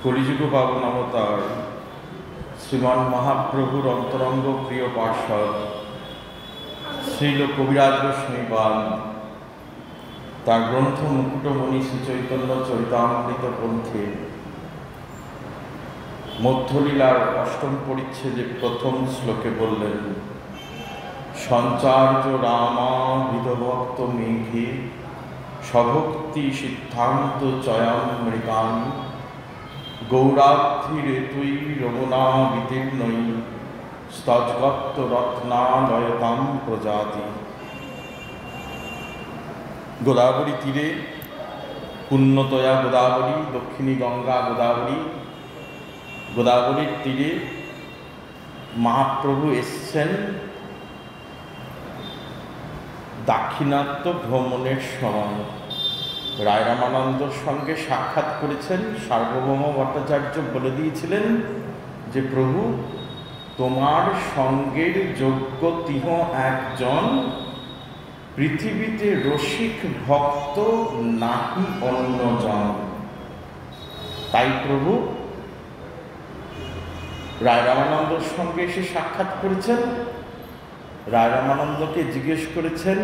কলিযুগ পাবন অবতার শ্রীমান মহাপ্রভুর অন্তরঙ্গ প্রিয় পার্ষদ শ্রীল কবিরাজ গোস্বামীপাদ তার গ্রন্থ মুকুটমণি শ্রীচৈতন্য চরিতামৃত গ্রন্থে মধ্যলীলার অষ্টম পরিচ্ছেদে প্রথম শ্লোকে বললেন, সঞ্চার্য রামা হৃদভক্ত মেঘে স্বভক্তি সিদ্ধান্ত চয়ামৃতান গৌরাব্ধির তুই রমনা বিতীর্ণই স্তজগত্ত রত্নালয়তাম প্রজাতি। গোদাবরী তীরে পুণ্যতয়া গোদাবরী, দক্ষিণী গঙ্গা গোদাবরী, গোদাবরীর তীরে মহাপ্রভু এসছেন দাক্ষিণাত্য ভ্রমণের সময়। রায় রামানন্দর সঙ্গে সাক্ষাৎ করেছেন। সার্বভৌম ভট্টাচার্য বলে দিয়েছিলেন যে প্রভু, তোমার সঙ্গের যোগ্য তিহ একজন, পৃথিবীতে রসিক ভক্ত নাহি অন্যজন। তাই প্রভু রায় রামানন্দর সঙ্গে এসে সাক্ষাৎ করেছেন। রায় রামানন্দকে জিজ্ঞেস করেছেন,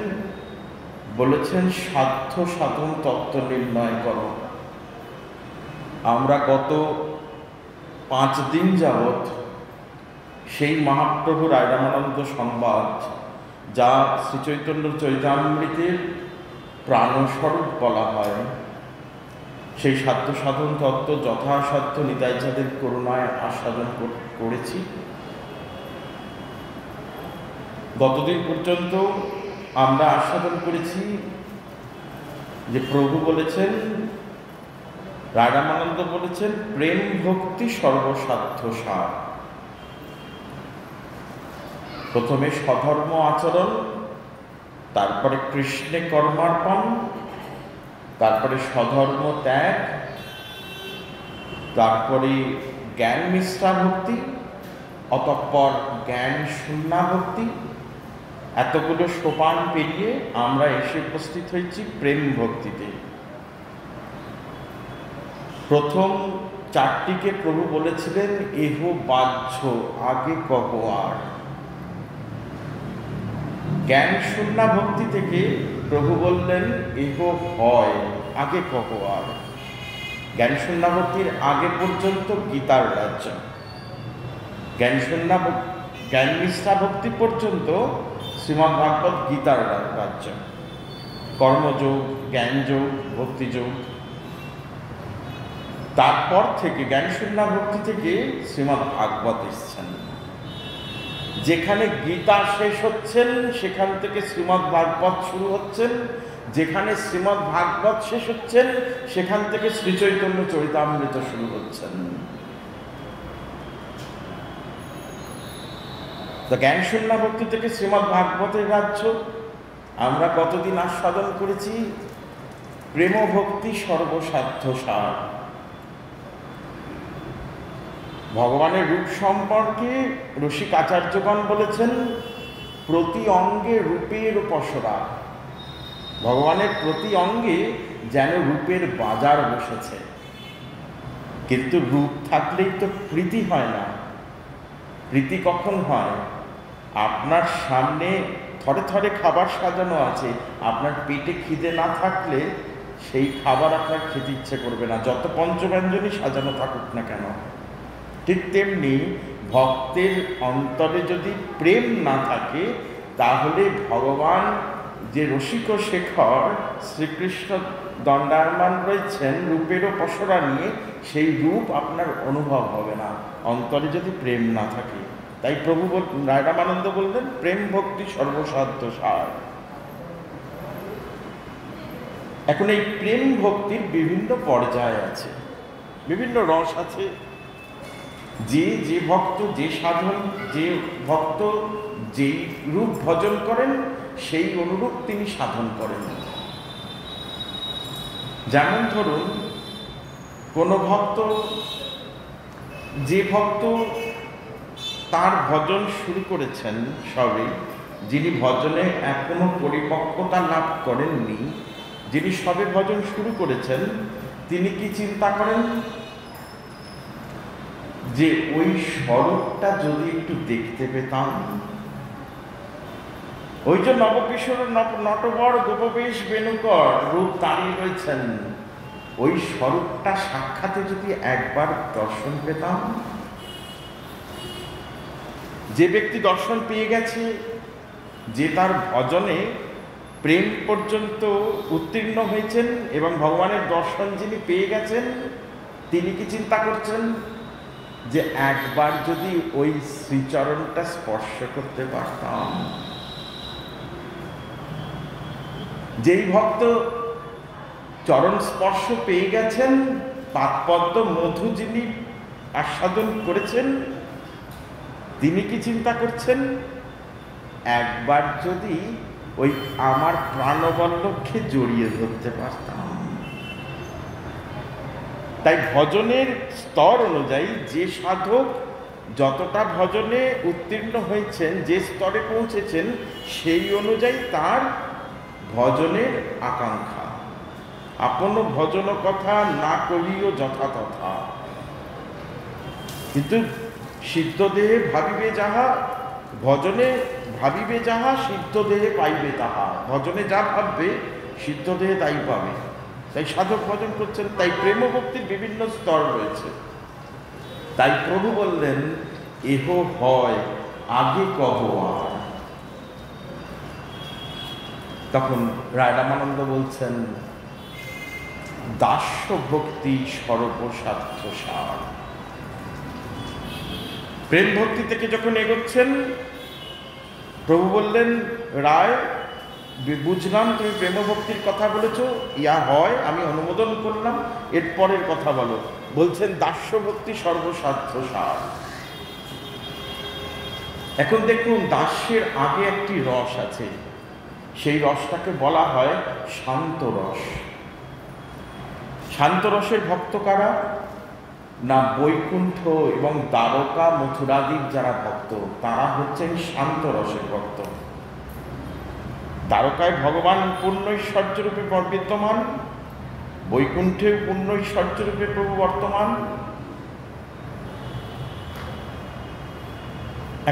বলেছেন সাধ্য সাধন তত্ত্ব নির্ণয় করো। আমরা গত 5 দিন যাবৎ সেই মহাপ্রভু রায় রামানন্দ সংবাদ, যা শ্রীচৈতন্য চরিতামৃতের প্রাণস্বরূপ বলা হয়, সেই সাধ্য সাধন তত্ত্ব যথাসাধ্য নিতাইচাঁদের করুণায় আস্বাদন করেছি। গতদিন পর্যন্ত আমরা আস্বাদন করেছি যে প্রভু বলেছেন, রায় রামানন্দ বলেছেন, প্রেম ভক্তি সর্বসাধ্য সার। প্রথমে স্বধর্ম আচরণ, তারপরে কৃষ্ণে কর্মার্পণ, তারপরে স্বধর্ম ত্যাগ, তারপরে জ্ঞান মিশ্রা ভক্তি, অতঃপর জ্ঞান শূন্যা ভক্তি। এতগুলো সোপান পেরিয়ে আমরা এসে উপস্থিত হয়েছি প্রেম ভক্তিতে। প্রথম 4টিকে প্রভু বলেছিলেন এহ বাহ্য, আগে কহ আর। জ্ঞান শূন্যা ভক্তি থেকে প্রভু বললেন এহ হয়, আগে কহ আর। জ্ঞান শূন্যা ভক্তির আগে পর্যন্ত গীতার রাজ্য, জ্ঞান মিশ্রা ভক্তি পর্যন্ত শ্রীমদ্ ভাগবত গীতার রাজ্য, কর্মযোগ, জ্ঞানযোগ, ভক্তিযোগ। তারপর থেকে জ্ঞান শূন্যা ভক্তি থেকে শ্রীমদ্ ভাগবত এসছেন। যেখানে গীতা শেষ হচ্ছেন সেখান থেকে শ্রীমদ্ ভাগবত শুরু হচ্ছেন, যেখানে শ্রীমদ্ ভাগবত শেষ হচ্ছেন সেখান থেকে শ্রীচৈতন্য চরিতামৃত শুরু হচ্ছেন। তো জ্ঞান শূন্যা ভক্তি থেকে শ্রীমদ্ ভাগবতের রাজ্য আমরা কতদিন আস্বাদন করেছি, প্রেম ভক্তি সর্বসাধ্য সার। ভগবানের রূপ সম্পর্কে রসিক আচার্যগণ বলেছেন, প্রতি অঙ্গে রূপের পসরা। ভগবানের প্রতি অঙ্গে যেন রূপের বাজার বসেছে। কিন্তু রূপ থাকলেই তো প্রীতি হয় না। প্রীতি কখন হয়? আপনার সামনে থরে থরে খাবার সাজানো আছে, আপনার পেটে খিদে না থাকলে সেই খাবার আপনার খেতে ইচ্ছে করবে না, যত পঞ্চব্যঞ্জনই সাজানো থাকুক না কেন। ঠিক তেমনি ভক্তের অন্তরে যদি প্রেম না থাকে, তাহলে ভগবান যে রসিক শেখর শ্রীকৃষ্ণ দণ্ডায়মান রয়েছেন রূপেরও পসরা নিয়ে, সেই রূপ আপনার অনুভব হবে না অন্তরে যদি প্রেম না থাকে। তাই প্রভু রায় রামানন্দ বললেন প্রেম ভক্তি সর্বসাধ্য সার। এখন এই প্রেম ভক্তির বিভিন্ন পর্যায় আছে, বিভিন্ন রস আছে। যে ভক্ত যে সাধন, যে ভক্ত যেই রূপ ভজন করেন সেই অনুরূপ তিনি সাধন করেন। যেমন ধরুন, কোন ভক্ত, যে ভক্ত তার ভজন শুরু করেছেন সবে, যিনি ভজনে এখনো পরিপক্কতা লাভ করেননি, যিনি সবে ভজন শুরু করেছেন, তিনি কি চিন্তা করেন? যে ওই স্বরূপটা যদি একটু দেখতে পেতাম। ওই যে নবকিশোর নটবর গোপবেশ বেণুকর রূপ দাঁড়িয়ে রয়েছেন, ওই স্বরূপটা সাক্ষাতে যদি একবার দর্শন পেতাম। যে ব্যক্তি দর্শন পেয়ে গেছে, যে তার ভজনে প্রেম পর্যন্ত উত্তীর্ণ হয়েছেন এবং ভগবানের দর্শন যিনি পেয়ে গেছেন, তিনি কি চিন্তা করছেন যে একবার যদি ওই শ্রীচরণটা স্পর্শ করতে পারতাম। যেই ভক্ত চরণ স্পর্শ পেয়ে গেছেন, পাদপদ্ম মধু যিনি আস্বাদন করেছেন, তিনি কি চিন্তা করছেন একবার যদি ওই আমার প্রাণবল্লভকে জড়িয়ে ধরতে পারতাম। তাই ভজনের স্তর অনুযায়ী যে সাধক যতটা ভজনে উত্তীর্ণ হয়েছেন, যে স্তরে পৌঁছেছেন, সেই অনুযায়ী তার ভজনের আকাঙ্ক্ষা। আপন ভজন কথা না করিও যথাতথা, কিন্তু সিদ্ধ দেহে ভাবিবে যাহা, ভজনে ভাবিবে যাহা, সিদ্ধ দেহে পাইবে তাহা। ভজনে যা ভাববে সিদ্ধ দেহে তাই পাবে। তাই সাধক ভজন করছেন। তাই প্রেম ভক্তির বিভিন্ন স্তর রয়েছে। তাই প্রভু বললেন, এহ হয় আগে কহ আর। তখন রায় রামানন্দ বলছেন, দাস্য ভক্তি সর্বসাধ্য সার। প্রেম ভক্তি থেকে যখন এগোচ্ছেন, প্রভু বললেন, রায় বুঝলাম তুমি প্রেম ভক্তির কথা বলেছ, ইয়া হয়, আমি অনুমোদন করলাম, এর পরের কথা বলো। বলছেন দাস্য ভক্তি সর্বসাধ্য সার। এখন দেখুন, দাস্যের আগে একটি রস আছে, সেই রসটাকে বলা হয় শান্ত রস। শান্ত রসের ভক্ত কারা? না বৈকুণ্ঠ এবং দ্বারকা মথুরাদির যারা ভক্ত, তারা হচ্ছেন শান্ত রসের ভক্ত। দ্বারকায় ভগবান পূর্ণৈশ্বর্য রূপে বিদ্যমান, বৈকুণ্ঠে পূর্ণৈশ্বর্য রূপে প্রভু বর্তমান।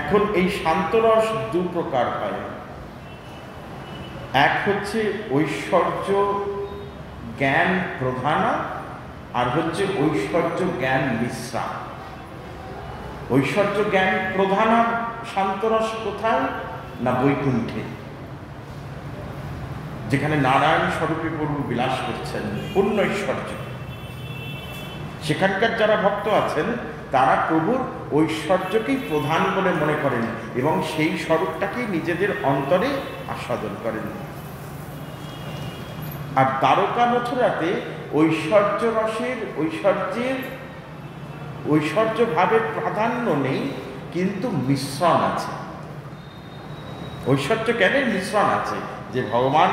এখন এই শান্তরস দু প্রকার হয়। এক হচ্ছে ঐশ্বর্য জ্ঞান প্রধানা, আর হচ্ছে ঐশ্বর্য জ্ঞান মিশ্রা। ঐশ্বর্য জ্ঞান প্রধানা শান্তরস কোথায়? না বৈকুণ্ঠে, যেখানে নারায়ণ স্বরূপে প্রভু বিলাস করছেন, পূর্ণ ঐশ্বর্য। সেখানকার যারা ভক্ত আছেন তারা প্রভুর ঐশ্বর্যকেই প্রধান বলে মনে করেন এবং সেই স্বরূপটাকেই নিজেদের অন্তরে আস্বাদন করেন। আর দ্বারকা মথুরাতে ঐশ্বর্য রসের ঐশ্বর্য ভাবের প্রাধান্য নেই, কিন্তু মিশ্রণ আছে। ঐশ্বর্য জ্ঞানের মিশ্রণ আছে, যে ভগবান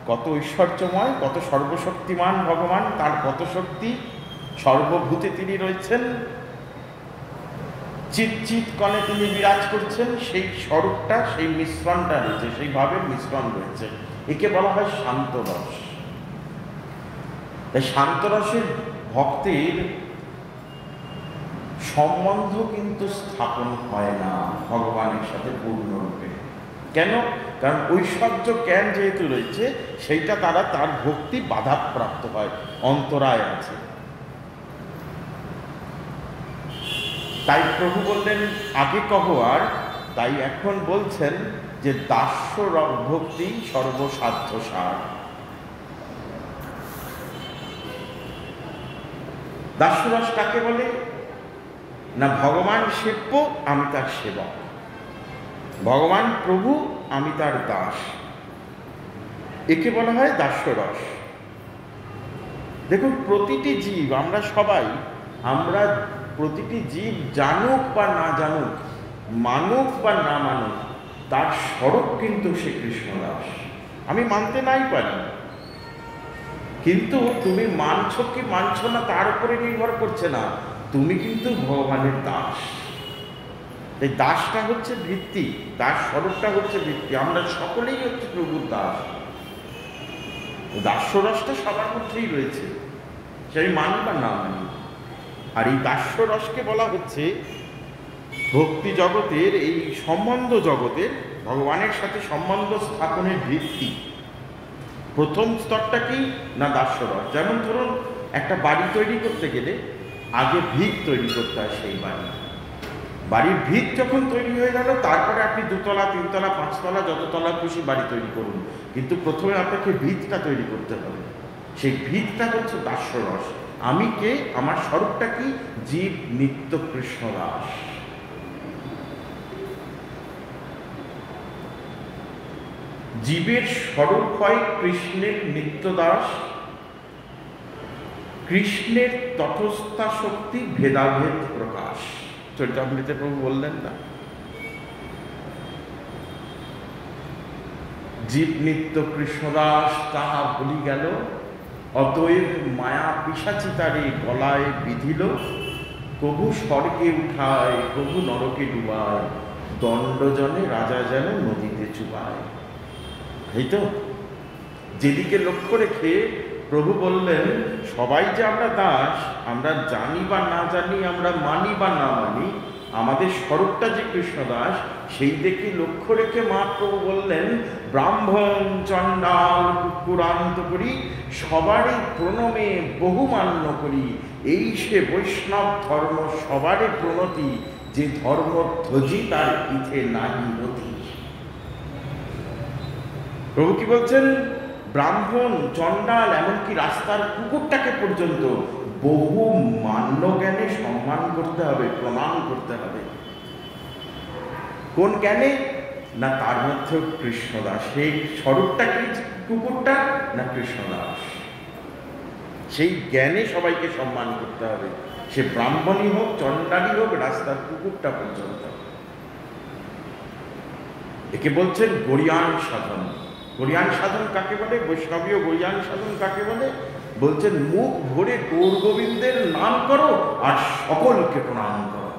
কত ঐশ্বর্যময়, কত সর্বশক্তিমান ভগবান, তার কত শক্তি, সর্বভূতে তিনি রয়েছেন, চিৎ কণে তিনি বিরাজ করছেন, সেই স্বরূপটা, সেই মিশ্রণটা রয়েছে, সেই ভাবের মিশ্রণ রয়েছে। একে বলা হয় শান্তরস। তাই শান্তরসের ভক্তের সম্বন্ধ কিন্তু স্থাপন হয় না ভগবানের সাথে পূর্ণরূপে। কেন? কারণ ঐশ্বর্য জ্ঞান যেহেতু রয়েছে, সেইটা তারা তার ভক্তি বাধাপ্রাপ্ত হয়, অন্তরায় আছে। তাই প্রভু বললেন আগে কহ আর। তাই এখন বলছেন যে দাস্য ভক্তি সর্বসাধ্য সার। দাস্যরস কাকে বলে? না ভগবান সেব্য, আমি তার সেবক। ভগবান প্রভু, আমি তার দাস। একে বলা হয় দাস্যরস। দেখুন, প্রতিটি জীব, আমরা সবাই, আমরা প্রতিটি জীব জানুক বা না জানুক, মানুক বা না মানুক, তার স্বরূপ কিন্তু সে কৃষ্ণদাস। আমি মানতে নাই পারি, কিন্তু তুমি মানছ কি মানছ না তার উপরে নির্ভর করছে না, তুমি কিন্তু ভগবানের দাস। এই দাসটা হচ্ছে ভিত্তি, দাস স্বরূপটা হচ্ছে ভিত্তি। আমরা সকলেই হচ্ছে প্রভুর দাস। দাস্যরসটা সবার মধ্যেই রয়েছে, সেই মানি বা না মানি। আর এই দাস্যরসকে বলা হচ্ছে ভক্তি জগতের, এই সম্বন্ধ জগতের ভগবানের সাথে সম্বন্ধ স্থাপনের ভিত্তি। প্রথম স্তরটা কি না দাস্যরস। যেমন ধরুন একটা বাড়ি তৈরি করতে গেলে আগে ভিত তৈরি করতে হয়। সেই বাড়ির ভিত যখন তৈরি হয়ে গেল, তারপরে আপনি 2 তলা 3 তলা 5 তলা যত তলা খুশি বাড়ি তৈরি করুন, কিন্তু প্রথমে আপনাকে ভিতটা তৈরি করতে হবে। সেই ভিতটা হচ্ছে দাস্যরস। আমি কে, আমার স্বরূপটা কি? জীব নিত্য কৃষ্ণ দাস। জীবের স্বরূপ হয় কৃষ্ণের নিত্য দাস। কৃষ্ণের তটস্থা শক্তি ভেদাভেদ প্রকাশ। চরিতামৃতে প্রভু বললেন না, জীব নিত্য কৃষ্ণদাস তাহা ভুলি গেল, অতএব মায়া পিশাচি তারে গলায় বিধিল, কবু স্বর্গে উঠায় কবু নরকে ডুবায়, দণ্ডজনে রাজা যেন নদীতে চুবায়। এই তো যেদিকে লক্ষ্য রেখে প্রভু বললেন সবাই যে আমরা দাস, আমরা জানি বা না জানি, আমরা মানি বা না মানি, আমাদের স্বরূপটা যে কৃষ্ণদাস, সেই দিকে লক্ষ্য রেখে মহাপ্রভু বললেন ব্রাহ্মণ চণ্ডাল কুকুরান্ত করি, সবারই প্রণমে বহুমান্য করি, এই সে বৈষ্ণব ধর্ম সবারই প্রণতি, যে ধর্ম ধ্বজি তার ইথে নাহি নতি। প্রভু কি বলছেন? ব্রাহ্মণ চণ্ডাল এমনকি রাস্তার কুকুরটাকে পর্যন্ত বহু মান্য জ্ঞানে সম্মান করতে হবে, প্রণাম করতে হবে। কোন জ্ঞানে? না তার মধ্যেও কৃষ্ণদাস। সেই স্বরূপটা কি কুকুরটা? না কৃষ্ণদাস। সেই জ্ঞানে সবাইকে সম্মান করতে হবে, সে ব্রাহ্মণই হোক, চণ্ডালই হোক, রাস্তার কুকুরটা পর্যন্ত। একে বলছেন গরিয়ান সাধন। গরিয়ান সাধন কাকে বলে? বৈষ্ণবীয় গরিয়ান সাধন কাকে বলে? বলছেন মুখ ভরে গৌর গোবিন্দের নাম করো আর সকলকে প্রণাম করো।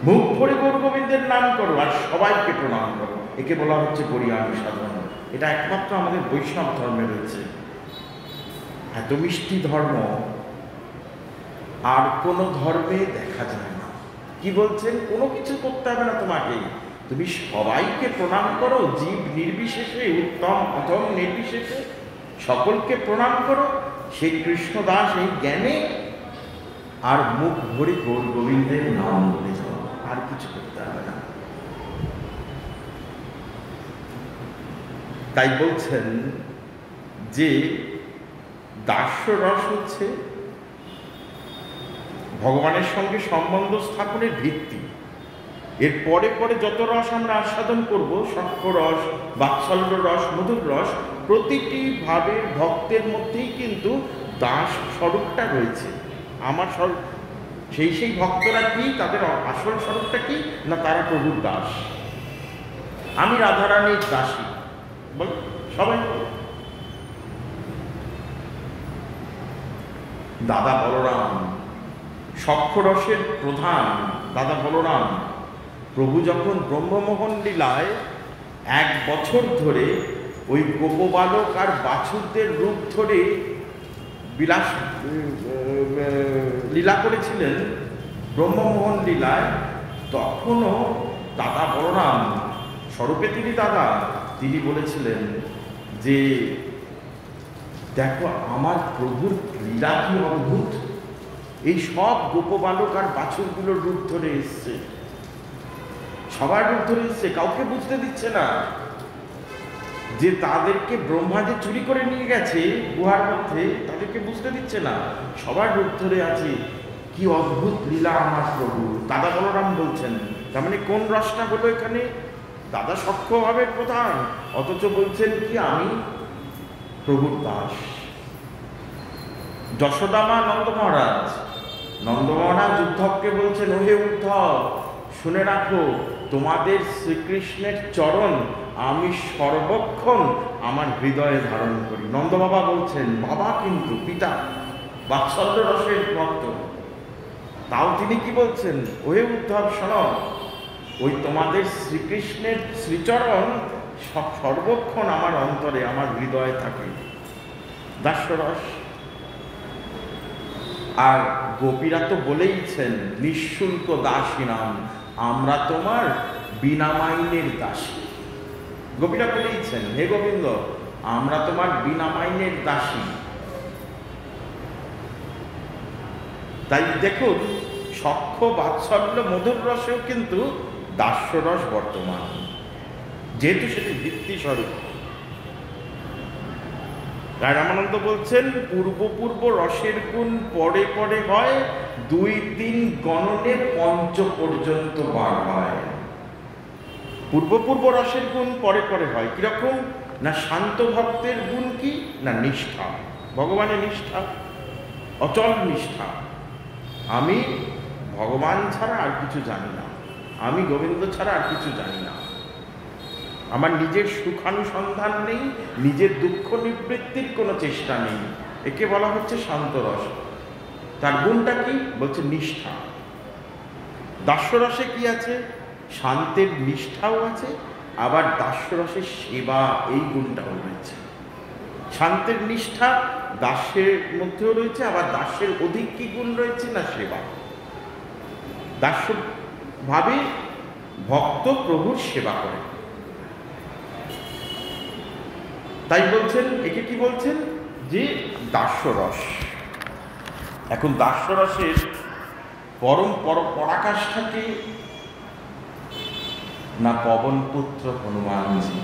মুখ ভরে গৌর গোবিন্দের নাম করো আর সবাইকে প্রণাম করো, একে বলা হচ্ছে গরিয়ান সাধন। এটা একমাত্র আমাদের বৈষ্ণব ধর্মে রয়েছে। এত মিষ্টি ধর্ম আর কোনো ধর্মে দেখা যায় না। কি বলছেন? কোনো কিছু করতে হবে না তোমাকে, তুমি সবাইকে প্রণাম করো, জীব নির্বিশেষে, উত্তম অধম নির্বিশেষে সকলকে প্রণাম করো। সেই কৃষ্ণদাস এই জ্ঞানে, আর মুখ ভরে গৌর গোবিন্দের নাম বলে যাও, আর কিছু করতে হবে না। তাই বলছেন যে দাস্যরস হচ্ছে ভগবানের সঙ্গে সম্বন্ধ স্থাপনের ভিত্তি। এর পরে পরে যত রস আমরা আস্বাদন করব, সখ্য রস, বাৎসল্য রস, মধুর রস, প্রতিটি ভাবের ভক্তের মধ্যেই কিন্তু দাস স্বরূপটা রয়েছে। আমার স্বরূপ, সেই ভক্তরা কি, তাদের আসল স্বরূপটা কি না তারা প্রভুর দাস। আমি রাধারানীর দাসী বল, সবাই দাদা বলরাম, সখ্য রসের প্রধান দাদা বলরাম। প্রভু যখন ব্রহ্মমোহন লীলায় 1 বছর ধরে ওই গোপবালক আর বাছুরদের রূপ ধরে বিলাস লীলা করেছিলেন ব্রহ্মমোহন লীলায়, তখনও দাদা বলরাম স্বরূপে তিনি দাদা, তিনি বলেছিলেন যে দেখো আমার প্রভুর লীলা কি অদ্ভুত, এই সব গোপবালক আর বাছুরগুলোর রূপ ধরে এসছে, সবার রূপ ধরে এসছে, কাউকে বুঝতে দিচ্ছে না যে তাদেরকে ব্রহ্মা যে চুরি করে নিয়ে গেছে গুহার মধ্যে, তাদেরকে বুঝতে দিচ্ছে না, সবার রূপ ধরে আছে। কি অদ্ভুত লীলা আমার প্রভু। দাদা বলরাম বলছেন, তার মানে কোন রসটা হলো এখানে? দাদা সখ্য ভাবের প্রধান, অথচ বলছেন কি আমি প্রভুর দাস। যশোদামা নন্দ মহারাজ উদ্ধবকে বলছেন, ওহে উদ্ধব শুনে রাখো, তোমাদের শ্রীকৃষ্ণের চরণ আমি সর্বক্ষণ আমার হৃদয়ে ধারণ করি। নন্দ বাবা বলছেন, বাবা কিন্তু পিতা, বাৎসল্য রসের ভক্ত, তাও তিনি কি বলছেন, ওহে উদ্ধব শোনো, ওই তোমাদের শ্রীকৃষ্ণের শ্রীচরণ সর্বক্ষণ আমার অন্তরে, আমার হৃদয়ে থাকে। দাস্যরস। আর গোপীরা তো বলেইছেন নিঃশুল্ক দাসী নাম, আমরা তোমার বিনা মাইনের দাসী। গোপীরা বলেইছেন হে গোবিন্দ আমরা তোমার বিনা মাইনের দাসী। তাই দেখুন সখ্য বাৎসল্য মধুর রসেও কিন্তু দাস্যরস বর্তমান, যেহেতু সেটি ভিত্তি স্বরূপ। রায় রামানন্দ বলছেন পূর্ব পূর্ব রসের গুণ পরে পরে হয়, 2-3 গণনে পঞ্চ পর্যন্ত বার হয়। পূর্ব পূর্ব রসের গুণ পরে পরে হয় কিরকম না, শান্ত ভক্তের গুণ কি না নিষ্ঠা, ভগবানের নিষ্ঠা, অচল নিষ্ঠা। আমি ভগবান ছাড়া আর কিছু জানি না, আমি গোবিন্দ ছাড়া আর কিছু জানি না, আমার নিজের সুখানুসন্ধান নেই, নিজের দুঃখ নিবৃত্তির কোনো চেষ্টা নেই, একে বলা হচ্ছে শান্তরস। তার গুণটা কি বলছে নিষ্ঠা। দাস্যরসে কি আছে, শান্তের নিষ্ঠাও আছে, আবার দাস্যরসের সেবা এই গুণটাও রয়েছে। শান্তের নিষ্ঠা দাস্যের মধ্যেও রয়েছে, আবার দাস্যের অধিক কি গুণ রয়েছে না সেবা। দাস্য ভাবে ভক্ত প্রভুর সেবা করে, তাই বলছেন একে কি বলছেন যে দাস্যরস। এখন দাস্যরসের পরম পরাকাষ্ঠাকে না পবনপুত্র হনুমানজি,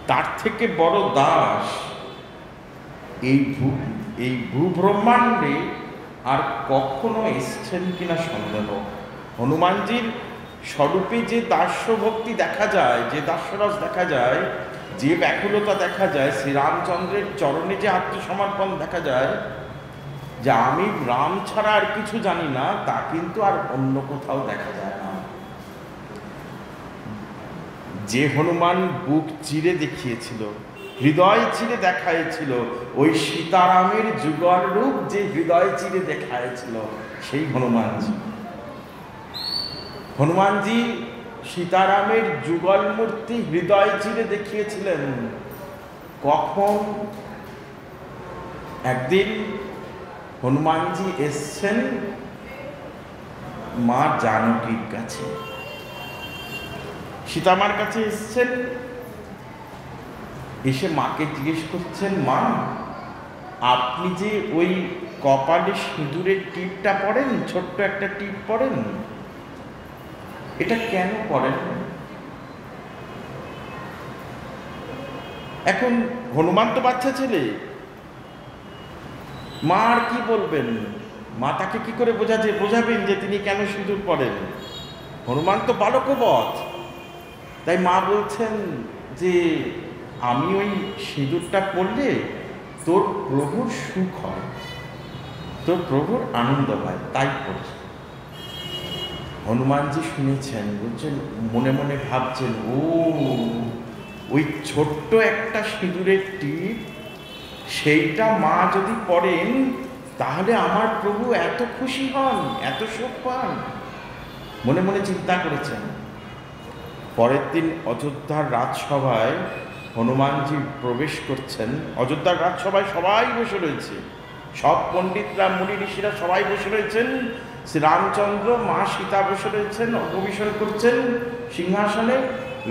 তার থেকে বড় দাস এই ভূব্রহ্মাণ্ডে আর কখনো এসছেন কিনা সন্দেহ। হনুমানজির স্বরূপে যে দাস্য ভক্তি দেখা যায়, যে দাস্যরস দেখা যায়, যে ব্যাকুলতা দেখা যায়, শ্রীরামচন্দ্রের চরণে যে আত্মসমর্পণ দেখা যায়, যে আমি রাম ছাড়া আর কিছু জানি না, তা কিন্তু আর অন্য কোথাও দেখা যায় না। যে হনুমান বুক চিরে দেখিয়েছিল, হৃদয় চিরে দেখাইছিল, ওই সীতারামের যুগল রূপ যে হৃদয় চিরে দেখাইছিল, সেই হনুমানজি। হনুমানজি সীতারামের যুগল মূর্তি হৃদয় চিরে দেখিয়েছিলেন কখন? একদিন হনুমানজি এসছেন মা জানকীর কাছে, সীতামার কাছে এসছেন, এসে মাকে জিজ্ঞেস করছেন, মা আপনি যে ওই কপালে সিঁদুরের টিপটা পরেন, ছোট্ট একটা টিপ পরেন, এটা কেন করেন? এখন হনুমান তো বাচ্চা ছেলে, মা আর কি বলবেন? মা তাকে কি করে বোঝাবেন যে তিনি কেন সিঁদুর পরেন? হনুমান তো বালকবৎ। তাই মা বলছেন যে আমি ওই সিঁদুরটা পরলে তোর প্রভুর সুখ হয়, তোর প্রভুর আনন্দ হয়, তাই পড়ি। হনুমানজি শুনেছেন, বলছেন, মনে মনে ভাবছেন, ও ওই ছোট্ট একটা সিঁদুরের টিপ, সেইটা মা যদি পড়েন তাহলে আমার প্রভু এত খুশি হন, এত সুখ পান। মনে মনে চিন্তা করেছেন। পরের দিন অযোধ্যার রাজসভায় হনুমানজি প্রবেশ করছেন। অযোধ্যার রাজসভায় সবাই বসে রয়েছে, সব পণ্ডিতরা, মুনি ঋষিরা সবাই বসে রয়েছেন। শ্রীরামচন্দ্র, মা সীতা বসে রয়েছেন, অভিষেক করছেন সিংহাসনে।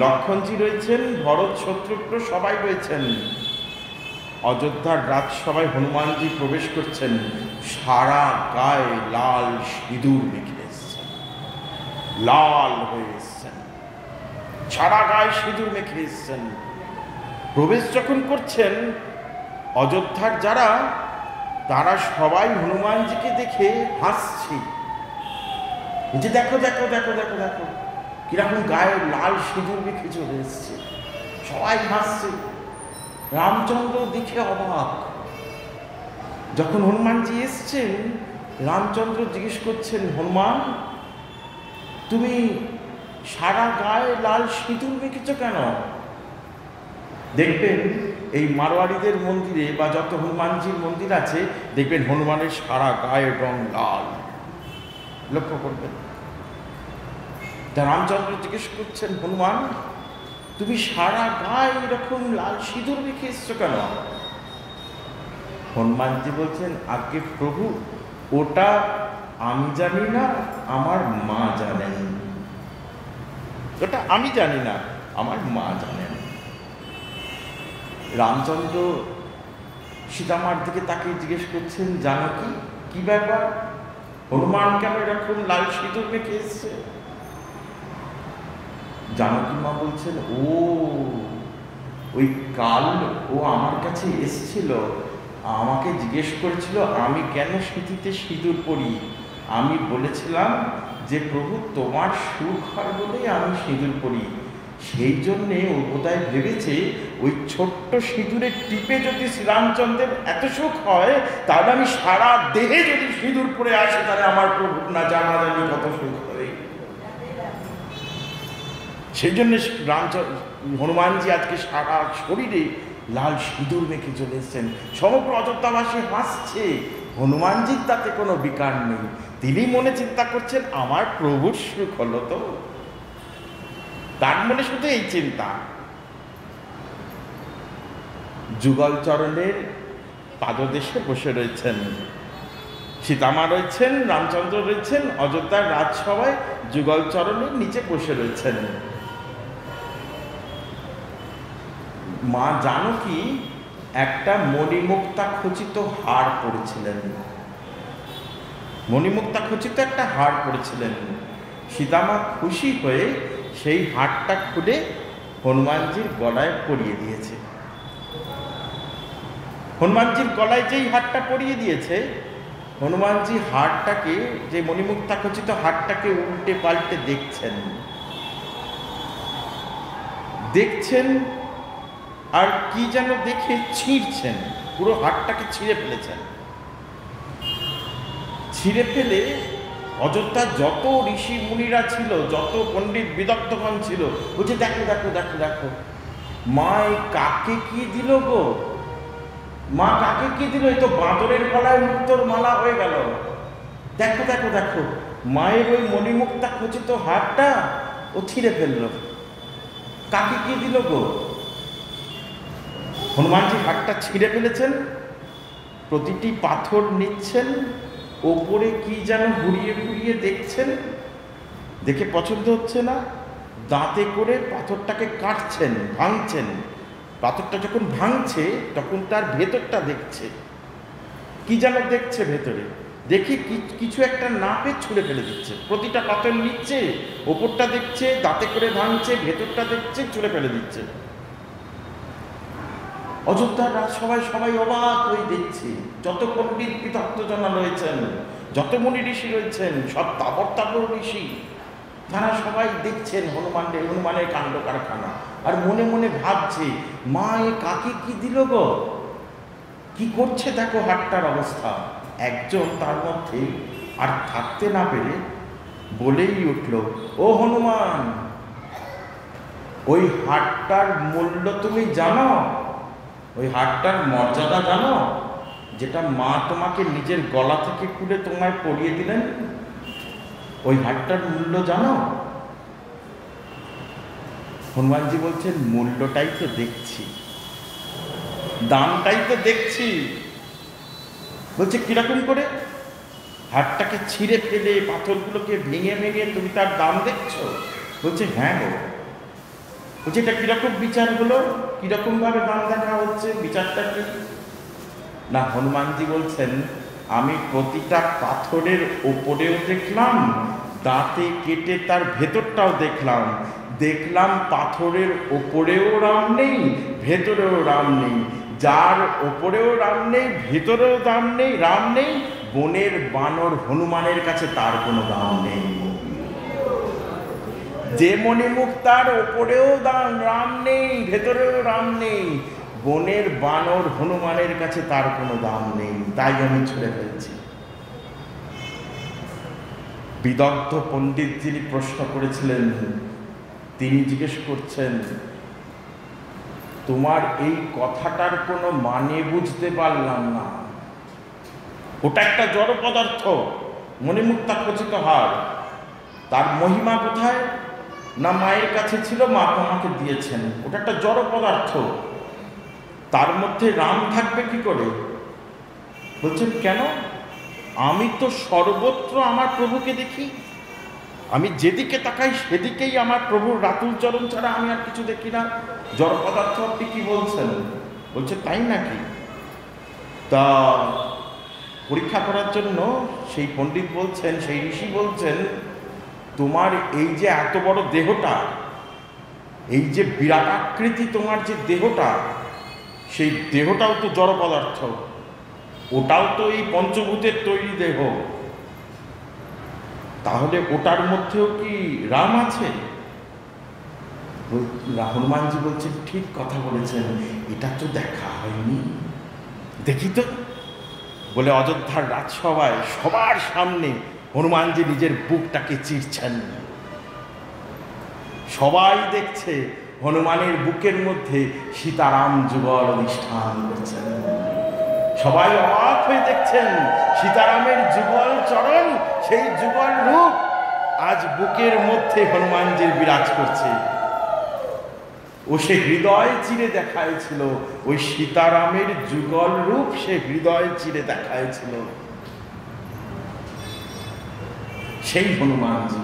লক্ষ্মণজি রয়েছেন, ভরত, শত্রুঘ্ন সবাই রয়েছেন। অযোধ্যার রাজসভায় হনুমানজি প্রবেশ করছেন, সারা গায়ে লাল সিঁদুর মেখে এসছেন, লাল হয়ে এসছেন, সারা গায়ে সিঁদুর মেখে এসছেন। প্রবেশ যখন করছেন, অযোধ্যার যারা, তারা সবাই হনুমানজিকে দেখে হাসছে, যে দেখো দেখো দেখো দেখো দেখো কিরকম গায়ে লাল সিঁদুর মেখে চলে এসছে, সবাই হাসছে। রামচন্দ্র দেখে অবাক। যখন হনুমানজি এসছেন, রামচন্দ্র জিজ্ঞেস করছেন, হনুমান তুমি সারা গায়ে লাল সিঁদুর মেখেছ কেন? দেখবেন এই মারোয়ারিদের মন্দিরে বা যত হনুমানজির মন্দির আছে, দেখবেন হনুমানের সারা গায়ের রং লাল, লক্ষ্য করবেন। তা রামচন্দ্র জিজ্ঞেস করছেন, হনুমান তুমি সারা গায়ে এরকম লাল সিঁদুর মেখে এসছো কেন? হনুমানজি বলছেন, আগে প্রভু ওটা আমি জানি না, আমার মা জানেন। ওটা আমি জানি না, আমার মা জানেন। রামচন্দ্র সীতামার দিকে তাকে জিজ্ঞেস করছেন, জানো কি ব্যাপার, হনুমান কেন এরকম লাল সিঁদুর মেখে এসছে? জানকী মা বলছেন, ওই কাল ও আমার কাছে এসেছিল, আমাকে জিজ্ঞেস করেছিল আমি কেন সিঁথিতে সিঁদুর পরি। আমি বলেছিলাম যে প্রভু তোমার সুখ হয় বলেই আমি সিঁদুর পরি। সেই জন্যে ও বোধহয় ভেবেছে ওই ছোট্ট সিঁদুরের টিপে যদি শ্রীরামচন্দ্রের এত সুখ হয়, তাহলে আমি সারা দেহে যদি সিঁদুর পরে আসে, তাহলে আমার প্রভু না জানা জানি কত সুখ হবে। সেই জন্য হনুমানজি আজকে সারা শরীরে লাল সিঁদুর মেখে চলে এসেছেন। সমগ্র অযোধ্যাবাসী হাসছে, হনুমানজির তাতে কোনো বিকার নেই। তিনি মনে চিন্তা করছেন আমার প্রভুর সুখ হলো তো, তার মনে শুধু এই চিন্তা। যুগল চরণের পাদদেশে বসে রয়েছেন সীতামা, রয়েছেন রামচন্দ্র, রয়েছেন অযোধ্যার রাজসভায় যুগল চরণের নিচে বসে রয়েছেন। মা জানকী একটা মণিমুক্তা খচিত হার পরেছিলেন, মণিমুক্তা খচিত একটা হার পরেছিলেন। সীতামা খুশি হয়ে সেই হারটা খুলে হনুমানজির গলায় পরিয়ে দিয়েছে। হনুমানজির গলায় যেই হারটা পরিয়ে দিয়েছে, হনুমানজি হারটাকে, যে মণিমুক্তা খচিত হারটাকে উল্টে পাল্টে দেখছেন আর কি যেন দেখে ছিঁড়ছেন, পুরো হারটাকে ছিঁড়ে ফেলেছেন। ছিঁড়ে ফেলে অযোধ্যার যত ঋষি মুনিরা ছিল, যত পণ্ডিত বিদগ্ধগণ ছিল, বলছে দেখো দেখো দেখো দেখো, মা এই কাকে কি দিল গো, মা কাকে কি দিল, এই তো বাঁদরের গলায় মুক্তোর মালা হয়ে গেল। দেখো দেখো দেখো, মায়ের ওই মণিমুক্তা খচিত হারটা ও ছিঁড়ে ফেলল, কাকে কি দিল গো। হনুমানজি হাতটা ছিঁড়ে ফেলেছেন, প্রতিটি পাথর নিচ্ছেন, ওপরে কি যেন ঘুরিয়ে ঘুরিয়ে দেখছেন, দেখে পছন্দ হচ্ছে না, দাঁতে করে পাথরটাকে কাটছেন, ভাঙছেন। পাথরটা যখন ভাঙছে তখন তার ভেতরটা দেখছে, কি যেন দেখছে ভেতরে, দেখে কিছু একটা নাপে ছুঁড়ে ফেলে দিচ্ছে। প্রতিটা পাথর নিচ্ছে, ওপরটা দেখছে, দাঁতে করে ভাঙছে, ভেতরটা দেখছে, ছুঁড়ে ফেলে দিচ্ছে। অযোধ্যার রাজসভায় সবাই অবাক হয়ে দেখছে, যত পণ্ডিত বিদগ্ধজনা রয়েছেন, যত মুনি ঋষি রয়েছেন, সব তাবর তাবর ঋষি, তারা সবাই দেখছেন হনুমানের কাণ্ড কারখানা, আর মনে মনে ভাবছে মা এ কাকে কি দিল গো, কি করছে দেখো হাটটার অবস্থা। একজন তার মধ্যে আর থাকতে না পেরে বলেই উঠল, ও হনুমান, ওই হাটটার মূল্য তুমি জানো, ওই হারটার মর্যাদা জানো, যেটা মা তোমাকে নিজের গলা থেকে খুলে তোমায় পরিয়ে দিলেন, ওই হারটার মূল্য জানো? হনুমানজি বলছেন, মূল্যটাই তো দেখছি, দামটাই তো দেখছি। বলছে কিরকম করে? হারটাকে ছিঁড়ে ফেলে পাথরগুলোকে ভেঙে ভেঙে তুমি তার দাম দেখছো? বলছে হ্যাঁ গো। বলছে এটা কিরকম বিচার হলো, কিরকম ভাবে দাম দেখা হচ্ছে, বিচারটা কি? না, হনুমানজি বলছেন, আমি প্রতিটা পাথরের ওপরেও দেখলাম, দাঁতে কেটে তার ভেতরটাও দেখলাম, দেখলাম পাথরের ওপরেও রাম নেই, ভেতরেও রাম নেই। যার ওপরেও রাম নেই, ভেতরেও রাম নেই, বনের বানর হনুমানের কাছে তার কোনো দাম নেই। যে মণিমুক্তার ওপরেও রাম নেই, ভেতরেও রাম নেই, বনের বানর হনুমানের কাছে তার কোনো দাম নেই, তাই আমি ছুঁড়ে ফেলছি। বিদগ্ধ পণ্ডিত যিনি প্রশ্ন করেছিলেন, তিনি জিজ্ঞেস করছেন, তোমার এই কথাটার কোনো মানে বুঝতে পারলাম না। ওটা একটা জড় পদার্থ, মণিমুক্তা খচিত হার, তার মহিমা কোথায়? না মায়ের কাছে ছিল, মা তোমাকে দিয়েছেন। ওটা একটা জড় পদার্থ, তার মধ্যে রাম থাকবে কি করে? বলছেন কেন? আমি তো সর্বত্র আমার প্রভুকে দেখি, আমি যেদিকে তাকাই সেদিকেই আমার প্রভুর রাতুল চরণ ছাড়া আমি আর কিছু দেখি না। জড় পদার্থ আপনি কি বলছেন? বলছে তাই নাকি? তা পরীক্ষা করার জন্য সেই পণ্ডিত বলছেন, সেই ঋষি বলছেন, তোমার এই যে এত বড় দেহটা, এই যে বিরাট আকৃতি তোমার যে দেহটা, সেই দেহটাও তো জড় পদার্থ, ওটাও তো এই পঞ্চভূতের তৈরি দেহ, তাহলে ওটার মধ্যেও কি রাম আছে? হনুমানজি বলছেন ঠিক কথা বলেছেন, এটা তো দেখা হয়নি, দেখি তো। বলে অযোধ্যার রাজসভায় সবার সামনে হনুমানজি নিজের বুকটাকে চিরছেন। সবাই দেখছে হনুমানের বুকের মধ্যে সীতারাম যুগল অধিষ্ঠান করছেন। সবাই অবাক হয়ে দেখছেন সীতারামের যুগল চরণ, সেই যুগল রূপ আজ বুকের মধ্যে হনুমানজির বিরাজ করছে। ও সে হৃদয় চিরে দেখাইছিল, ওই সীতারামের যুগল রূপ সে হৃদয় চিরে দেখাইছিল সেই হনুমানজি।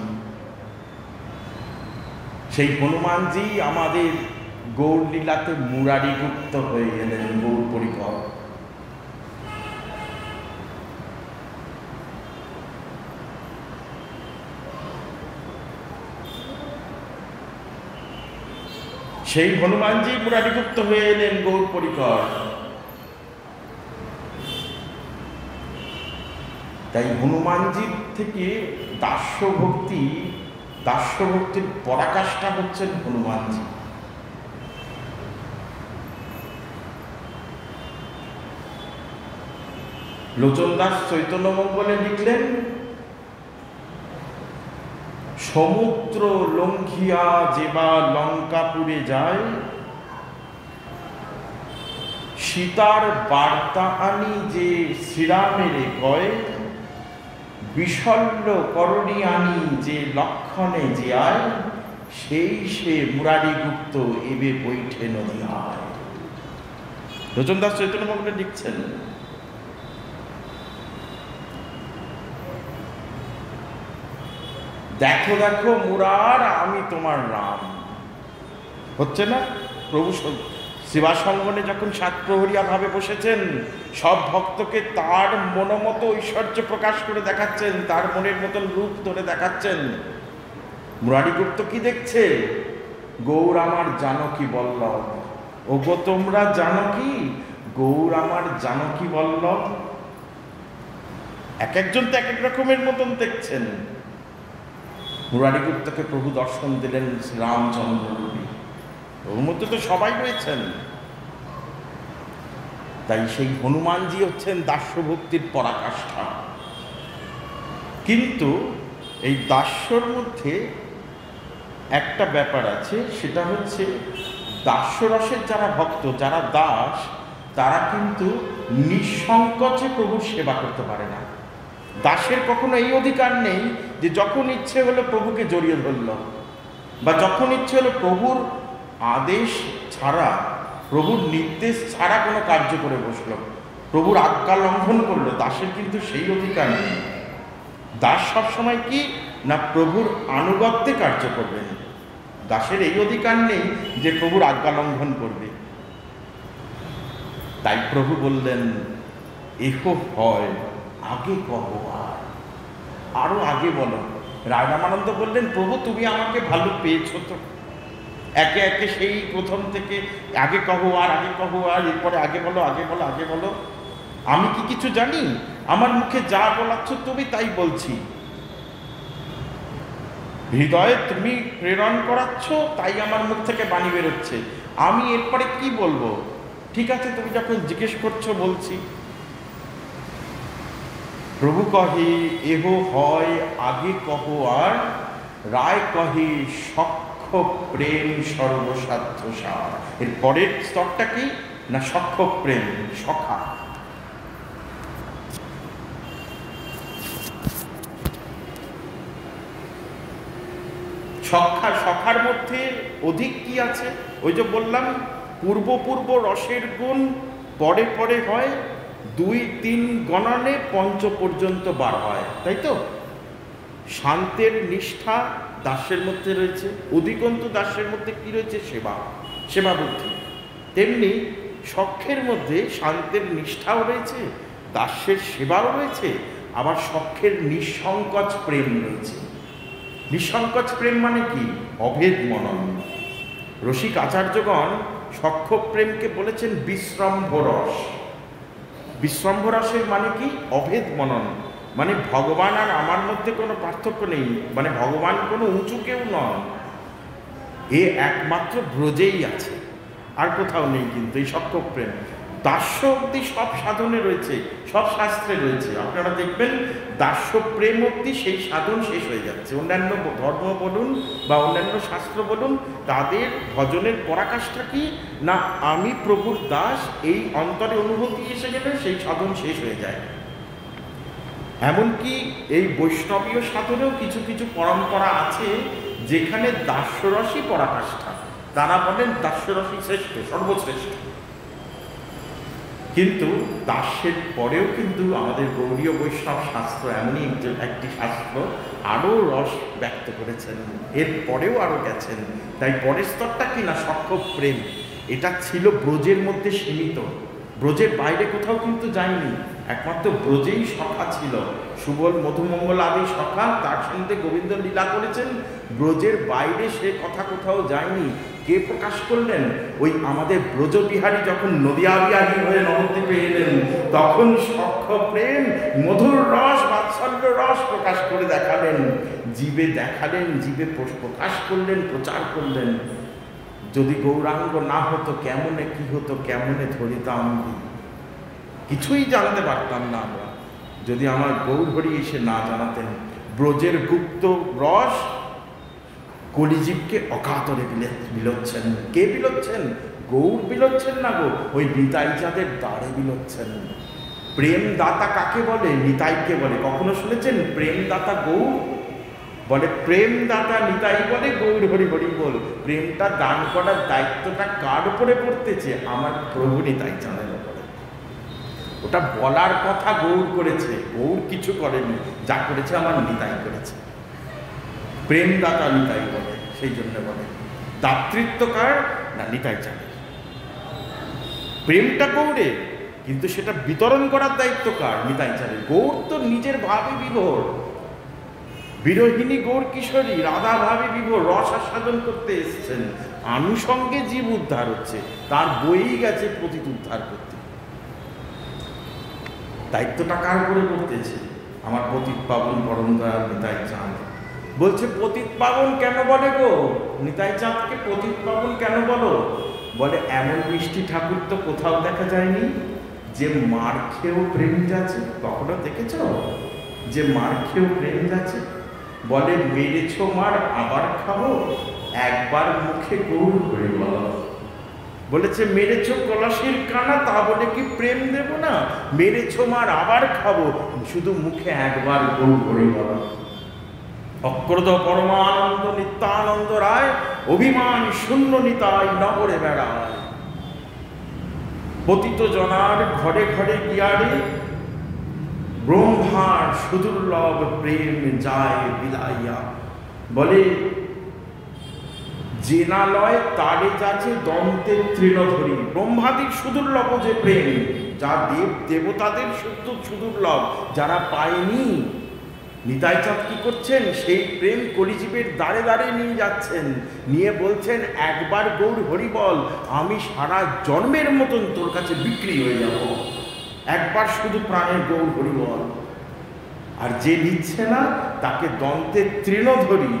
সেই হনুমানজি আমাদের গৌর লীলাতে মুরারিগুপ্ত হয়ে গেলেন, গৌর পরিকর। সেই হনুমানজি মুরারিগুপ্ত হয়ে এলেন গৌর পরিকর। তাই হনুমানজির থেকে দাস্যভক্তির পরাকাষ্ঠা হচ্ছেন হনুমানজি। লোচন দাস চৈতন্য মঙ্গলে লিখলেন, সমুদ্র লঙ্ঘিয়া যেবা লঙ্কাপুরে যায়, সীতার বার্তা আনি যে শ্রীরামেরে কয়, বিশল্য করণী আনি যে লক্ষণে যে আয়, সেই সে মুরারিগুপ্ত এবে বৈঠে নদীয়ায়। লোচন দাস চৈতন্য মঙ্গলে লিখছেন, দেখো দেখো মুরার আমি তোমার রাম। হচ্ছে না? প্রভু সেবাসঙ্গনে যখন সাত প্রহরিয়া ভাবে বসেছেন, সব ভক্তকে তার মনোমত ঐশ্বর্য প্রকাশ করে দেখাচ্ছেন, তার মনের মতন রূপ ধরে দেখাচ্ছেন। মুরারিগুপ্ত কি দেখছে? গৌর আমার জানকী বল্লভ। ওগো তোমরা জানকী, গৌর আমার জানকী বল্লভ। এক একজন তো এক এক রকমের মতন দেখছেন। মুরারিগুপ্তকে প্রভু দর্শন দিলেন রামচন্দ্র রূপী, ওর মধ্যে তো সবাই রয়েছেন। তাই সেই হনুমানজি হচ্ছেন দাস্যভক্তির পরাকাষ্ঠা। কিন্তু এই দাস্যর মধ্যে একটা ব্যাপার আছে, সেটা হচ্ছে দাস্যরসের যারা ভক্ত, যারা দাস, তারা কিন্তু নিঃসংকোচে প্রভুর সেবা করতে পারে না। দাসের কখনো এই অধিকার নেই যে যখন ইচ্ছে হলো প্রভুকে জড়িয়ে ধরল, বা যখন ইচ্ছে হলো প্রভুর আদেশ ছাড়া, প্রভুর নির্দেশ ছাড়া কোনো কার্য করে বসলো, প্রভুর আজ্ঞা লঙ্ঘন করলো। দাসের কিন্তু সেই অধিকার নেই। দাস সবসময় কি না প্রভুর আনুগত্যে কার্য করবেন। দাসের এই অধিকার নেই যে প্রভুর আজ্ঞা লঙ্ঘন করবে। তাই প্রভু বললেন, এহ হয় আগে কহ, আরো আগে বলো। রায়রামানন্দ বললেন, প্রভু তুমি আমাকে ভালো পেয়েছো তো? একে একে সেই প্রথম থেকে আগে কহো আর আগে কহো আর, এরপরে আগে বলো আগে বলো আগে বলো। আমি কি কিছু জানি? আমার মুখে যা বলাচ্ছ তুমি তাই বলছি। হৃদয়ে তুমি প্রেরণ করাচ্ছ, তাই আমার মুখ থেকে বাণী বেরোচ্ছে। আমি এরপরে কি বলবো? ঠিক আছে, তুমি যখন জিজ্ঞেস করছো বলছি। প্রভু কহে, এহ হয় আগে কহ আর, রায় কহে সখ্য প্রেম সর্বসাধ্য সার। এর পরের স্তরটা কি না সখ্য প্রেম, সখা। সখার মধ্যে অধিক কি আছে? ওই যে বললাম, পূর্ব রসের গুণ পরে পরে হয়, 2, 3 গণনে পঞ্চ পর্যন্ত বার হয়, তাই তো? শান্তের নিষ্ঠা দাসের মধ্যে রয়েছে, অধিকন্তু দাসের মধ্যে কি রয়েছে? সেবা বুদ্ধি। তেমনি সখ্যের মধ্যে শান্তের নিষ্ঠাও রয়েছে, দাসের সেবাও রয়েছে, আবার সখ্যের নিঃসংকোচ প্রেম রয়েছে। নিঃসংকোচ প্রেম মানে কি? অভেদ মনন। রসিক আচার্যগণ সখ্য প্রেমকে বলেছেন বিশ্রম্ভ রস। বিশ্রম্ভ রসের মানে কি? অভেদ মনন, মানে ভগবান আর আমার মধ্যে কোনো পার্থক্য নেই, মানে ভগবান কোনো উঁচু কেউ নন, এ একমাত্র ব্রজেই আছে, আর কোথাও নেই। কিন্তু এই সখ্য প্রেম দাস্য অব্দি সব সাধনে রয়েছে, সব শাস্ত্রে রয়েছে। আপনারা দেখবেন দাস্য প্রেম অব্দি সেই সাধন শেষ হয়ে যাচ্ছে। অন্যান্য ধর্ম বলুন বা অন্যান্য শাস্ত্র বলুন, তাদের ভজনের পরাকাষ্ঠা কি না, আমি প্রভুর দাস, এই অন্তরে অনুভূতি এসে গেলে সেই সাধন শেষ হয়ে যায়। এমনকি এই বৈষ্ণবীয় সাধনেও কিছু কিছু পরম্পরা আছে যেখানে দাস্যরসই পরাকাষ্ঠা। তারা বলেন দাস্যরসই শ্রেষ্ঠ, সর্বশ্রেষ্ঠ। কিন্তু দাসের পরেও কিন্তু আমাদের গৌড়ীয় বৈষ্ণব শাস্ত্র এমনই একটি শাস্ত্র, আরও রস ব্যক্ত করেছেন, এর পরেও আরও গেছেন। তাই পরের স্তরটা কি না, সখ্য প্রেম, এটা ছিল ব্রজের মধ্যে সীমিত, ব্রজের বাইরে কোথাও কিন্তু যায়নি। একমাত্র ব্রজেই সখা ছিল, সুবল মধুমঙ্গল আদি সখা, তার সঙ্গে গোবিন্দ লীলা করেছেন। ব্রজের বাইরে সে কথা কোথাও যায়নি। কে প্রকাশ করলেন? ওই আমাদের ব্রজবিহারী যখন নদিয়া বিহারী হয়ে নবদ্বীপে এলেন, তখন সখ্য প্রেম, মধুর রস, বাৎসল্য রস প্রকাশ করে দেখালেন, জীবে দেখালেন, জীবে প্রকাশ করলেন, প্রচার করলেন। যদি গৌরাঙ্গ না হতো কেমনে কি হতো, কেমনে ধরিতাম, কিছুই জানতে পারতাম না আমরা, যদি আমার গৌর হরি এসে না জানাতেন। ব্রজের গুপ্ত রস কলিজীবকে অকাতরে বিলোচ্ছেন। কে বিলোচ্ছেন? গৌর বিলোচ্ছেন না গো, ওই নিতাই চাঁদের দ্বারে বিলোচ্ছেন। প্রেম দাতা কাকে বলে? নিতাইকে বলে। কখনো শুনেছেন প্রেম দাতা গৌর? বলে প্রেম দাতা নিতাই বলে, গৌর হরি হরি বল। প্রেমটা দান করার দায়িত্বটা কার উপরে পড়তেছে? আমার প্রভু নিতাই চাঁদের উপরে। ওটা বলার কথা গৌর করেছে, গৌর কিছু করেনি, যা করেছে আমার নিতাই করেছে। প্রেম দাতা নিতাই বলে, সেই জন্য বলে। দাতৃত্ব কার? না, নিতাই চাঁদের। প্রেমটা গৌরে, কিন্তু সেটা বিতরণ করার দায়িত্ব কার? নিতাই চাঁদের। গৌর তো নিজের ভাবে বিভোর, বিরোহিনী গৌর কিশোরী রাধা ভাবে বিভোর, রস আস্বাদন করতে এসেছেন। আনুষঙ্গে জীব উদ্ধার হচ্ছে, তার বইই গেছে পতিত উদ্ধার করতে। দায়িত্বটা কার করে করতেছে? আমার পতিত পাবন পরম দয়াল নিতাই চাঁদ। বলছে পতিত পাবন কেন বলে গো? নিতাই চাঁদকে পতিত পাবন কেন বলো? বলে এমন মিষ্টি ঠাকুর তো কোথাও দেখা যায়নি, যে মার খেয়েও প্রেম যাচ্ছে। কখনো দেখেছ যে মার খেয়েও প্রেম যাচ্ছে? বলে মেরেছ মার আবার খাবো, একবার মুখে গৌর করে বলো। বলেছে মেরেছ কলসির কানা, তা বলে কি প্রেম দেব না? মেরেছ মার আবার খাবো, শুধু মুখে একবার গৌর করে বলো। অক্রোধ পরমানন্দ নিত্যানন্দ রায়, অভিমান শূন্য নিতাই নগরে বেড়ায়। পতিত জনার ঘরে ঘরে গিয়ারে, ব্রহ্মার সুদুর্লভ প্রেম যায় বিলাইয়া। বলে জেনালয় তারে যাচ্ছে দন্তের তৃণধরি। ব্রহ্মাদির সুদুর্লভ যে প্রেম, যা দেবতাদের সুদুর্লভ, যারা পায়নি, নিতাই চাঁদ কি করছেন? সেই প্রেম কলিজীবের দ্বারে দ্বারে নিয়ে যাচ্ছেন, নিয়ে বলছেন একবার গৌর হরি বল, আমি সারা জন্মের মতন তোর কাছে বিক্রি হয়ে যাব, একবার শুধু প্রাণের গৌর হরি বল। আর যে নিচ্ছে না তাকে দন্তের তৃণধরি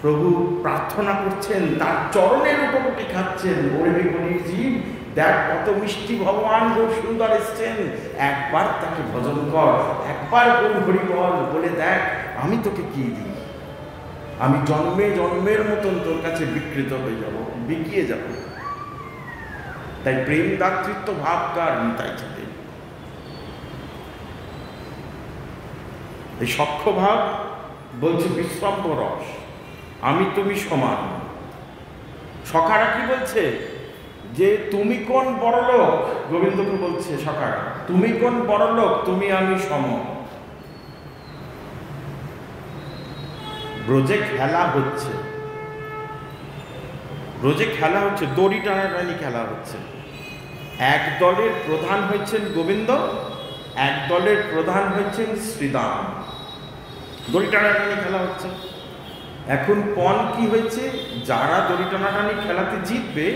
প্রভু প্রার্থনা করছেন, তার চরণের উপরটি খাচ্ছেন। ওরে গরিব জীব, দেখ কত মিষ্টি ভগবান গৌর সুন্দর এসছেন, একবার তাকে ভজন কর, একবার গৌর হরি বল, বলে দেখ আমি তোকে কি দিই। আমি জন্মে জন্মের মতন তোর কাছে বিকৃত হয়ে যাব, বিকিয়ে যাব। তাই প্রেম দাতৃত্ব ভাব কার? নিতাই চাঁদের। এই সখ্য ভাব বলছে বিশ্রম্ভ রস, আমি তুমি সমান। সখারা কি বলছে? যে তুমি কোন বড়লোক, গোবিন্দকে বলছে সকাল, তুমি কোন বড়লোক, তুমি আমি সম। ব্রজে খেলা হচ্ছে, ব্রজে খেলা হচ্ছে, দড়ি টানাটানি খেলা হচ্ছে। এক দলের প্রধান হচ্ছেন গোবিন্দ, এক দলের প্রধান হচ্ছেন শ্রীদাম। দড়ি টানাটানি খেলা হচ্ছে। এখন পণ কি হয়েছে, যারা দড়ি টানাটানি খেলাতে জিতবে,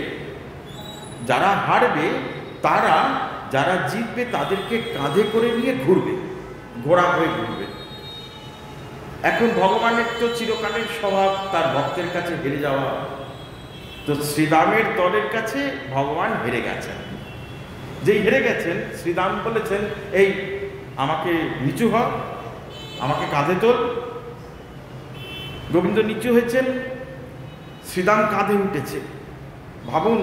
যারা হারবে তারা, যারা জিতবে তাদেরকে কাঁধে করে নিয়ে ঘুরবে, ঘোড়া হয়ে ঘুরবে। এখন ভগবানের তো চিরকালের স্বভাব তার ভক্তের কাছে হেরে যাওয়া। তো শ্রীদামের দলের কাছে ভগবান হেরে গেছেন। যেই হেরে গেছেন, শ্রীদাম বলেছেন, এই আমাকে নিচু হ, আমাকে কাঁধে তোল। গোবিন্দ নিচু হয়েছেন, শ্রীদাম কাঁধে উঠেছে। ভাবুন,